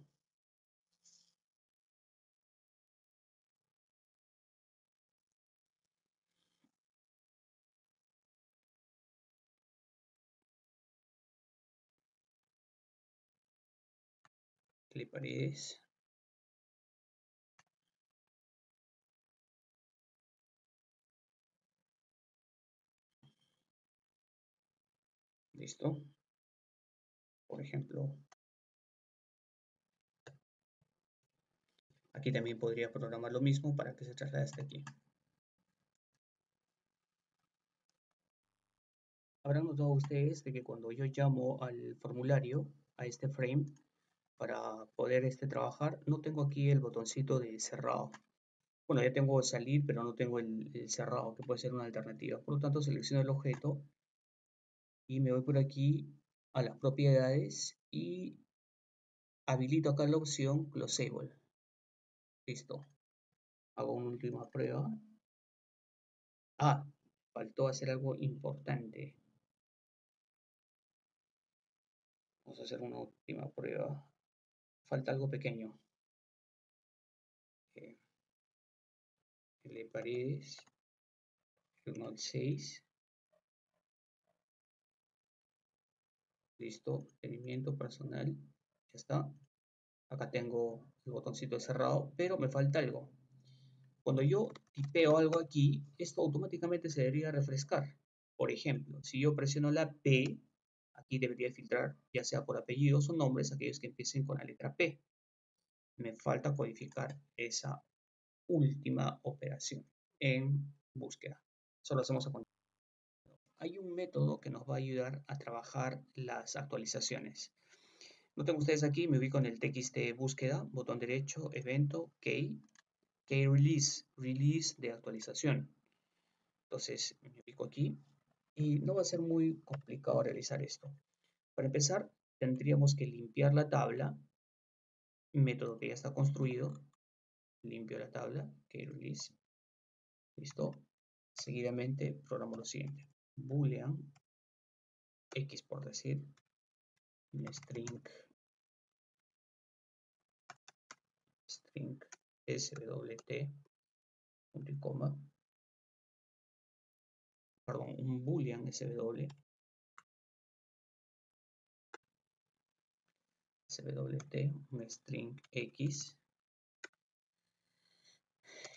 Clip paredes. Listo. Por ejemplo, aquí también podría programar lo mismo para que se traslade hasta aquí. Habrán notado ustedes de que cuando yo llamo al formulario, a este frame, para poder trabajar, no tengo aquí el botoncito de cerrado. Bueno, ya tengo salir, pero no tengo el cerrado, que puede ser una alternativa. Por lo tanto, selecciono el objeto y me voy por aquí a las propiedades y habilito acá la opción Closeable. Listo. Hago una última prueba. Ah, faltó hacer algo importante. Vamos a hacer una última prueba. Falta algo pequeño. L Paredes, 6. Listo, mantenimiento personal, ya está. Acá tengo el botoncito cerrado, pero me falta algo. Cuando yo tipeo algo aquí, esto automáticamente se debería refrescar. Por ejemplo, si yo presiono la P, aquí debería filtrar ya sea por apellidos o nombres aquellos que empiecen con la letra P. Me falta codificar esa última operación en búsqueda. Eso lo hacemos a continuación. Hay un método que nos va a ayudar a trabajar las actualizaciones. Noten ustedes aquí, me ubico en el TXT búsqueda, botón derecho, evento, key release, release de actualización. Entonces me ubico aquí y no va a ser muy complicado realizar esto. Para empezar, tendríamos que limpiar la tabla, método que ya está construido, limpio la tabla, key release, listo. Seguidamente programo lo siguiente, boolean x por decir, string SWT, punto y coma, perdón, un boolean SW, SWT, un string x,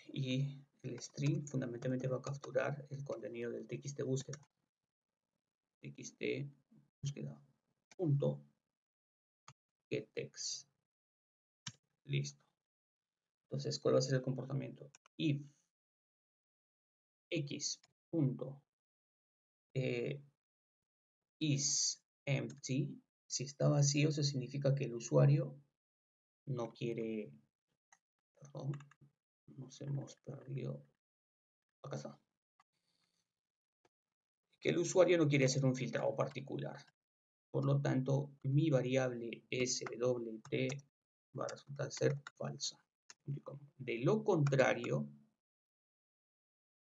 y el string fundamentalmente va a capturar el contenido del txt búsqueda. Txt búsqueda punto getText. Listo. Entonces, ¿cuál va a ser el comportamiento? If x punto is empty, si está vacío, eso significa que el usuario no quiere, perdón, nos hemos perdido, acá está, que el usuario no quiere hacer un filtrado particular. Por lo tanto, mi variable SWT va a resultar ser falsa. De lo contrario,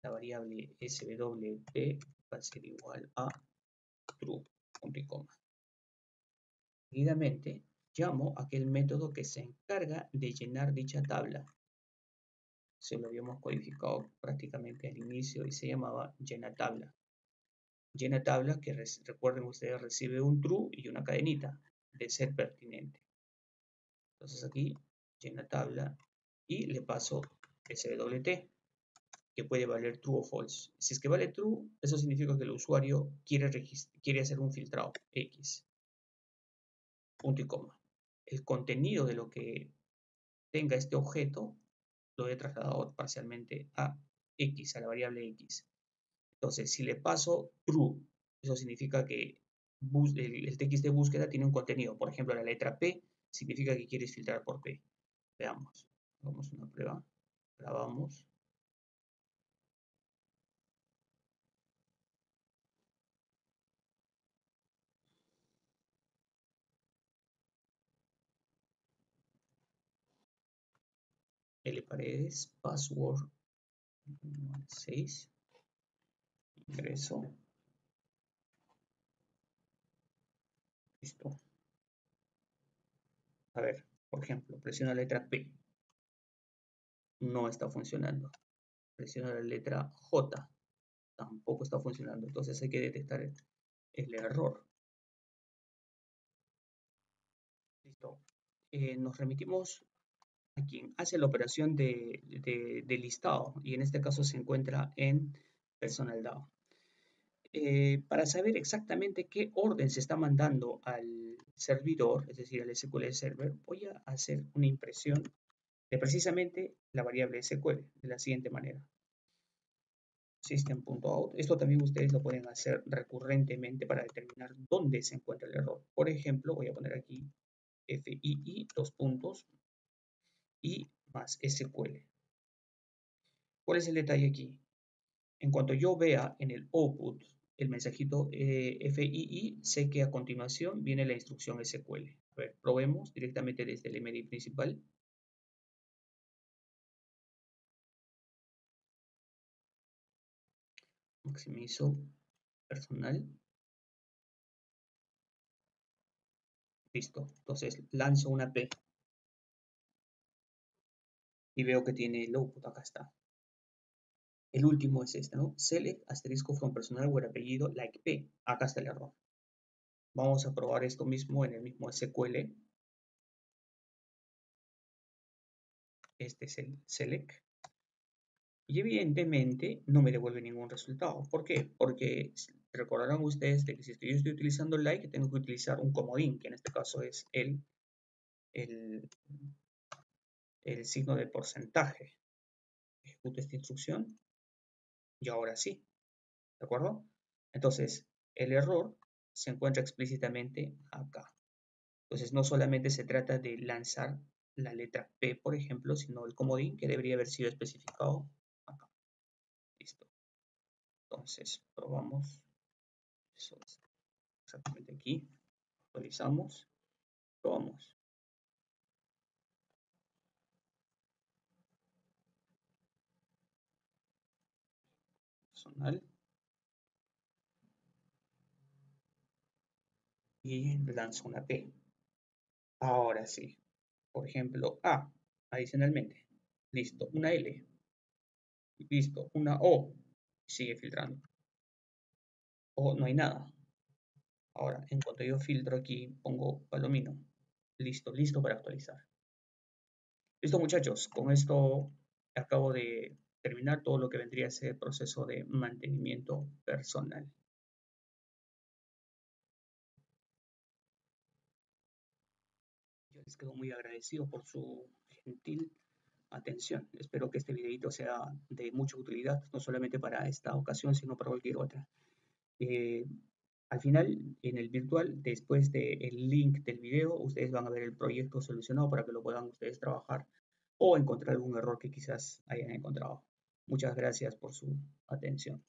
la variable SWT va a ser igual a true, punto y coma. Seguidamente, llamo a aquel método que se encarga de llenar dicha tabla. Se lo habíamos codificado prácticamente al inicio y se llamaba llenatabla. Llenatabla que recuerden ustedes recibe un true y una cadenita de ser pertinente. Entonces aquí llenatabla y le paso SWT que puede valer true o false. Si es que vale true, eso significa que el usuario quiere hacer un filtrado X. Punto y coma. El contenido de lo que tenga este objeto lo he trasladado parcialmente a X, a la variable X. Entonces, si le paso true, eso significa que el TXT de búsqueda tiene un contenido. Por ejemplo, la letra P significa que quieres filtrar por P. Veamos. Hagamos una prueba. Grabamos. L Paredes, password 6. Ingreso. Listo. A ver, por ejemplo, presiona la letra P. No está funcionando. Presiona la letra J. Tampoco está funcionando. Entonces hay que detectar el error. Listo. Nos remitimos a quien hace la operación de listado y en este caso se encuentra en Personal DAO. Para saber exactamente qué orden se está mandando al servidor, es decir, al SQL Server, voy a hacer una impresión de precisamente la variable SQL de la siguiente manera. System.out. Esto también ustedes lo pueden hacer recurrentemente para determinar dónde se encuentra el error. Por ejemplo, voy a poner aquí FII, dos puntos, y más SQL. ¿Cuál es el detalle aquí? En cuanto yo vea en el output el mensajito FII, sé que a continuación viene la instrucción SQL. A ver, probemos directamente desde el MD principal. Maximizo personal. Listo. Entonces lanzo una P. Y veo que tiene el output. Acá está. El último es este, ¿no? Select asterisco from personal where apellido like P. Acá está el error. Vamos a probar esto mismo en el mismo SQL. Este es el select. Y evidentemente no me devuelve ningún resultado. ¿Por qué? Porque recordarán ustedes de que si yo estoy utilizando like, tengo que utilizar un comodín, que en este caso es el, el signo de porcentaje. Ejecuto esta instrucción y ahora sí, ¿de acuerdo? Entonces, el error se encuentra explícitamente acá. Entonces, no solamente se trata de lanzar la letra P, por ejemplo, sino el comodín que debería haber sido especificado acá. Listo. Entonces, probamos. Eso es exactamente aquí. Actualizamos. Probamos. Personal. Y lanzo una P. Ahora sí. Por ejemplo, A. Adicionalmente. Listo. Una L. Listo. Una O. Sigue filtrando. O no hay nada. Ahora, en cuanto yo filtro aquí, pongo palomino. Listo, listo para actualizar. Listo, muchachos. Con esto acabo de terminar todo lo que vendría a ser el proceso de mantenimiento personal. Yo les quedo muy agradecido por su gentil atención. Espero que este videito sea de mucha utilidad, no solamente para esta ocasión, sino para cualquier otra. Eh, Al final, en el virtual, después del link del video, ustedes van a ver el proyecto solucionado para que lo puedan ustedes trabajar o encontrar algún error que quizás hayan encontrado. Muchas gracias por su atención.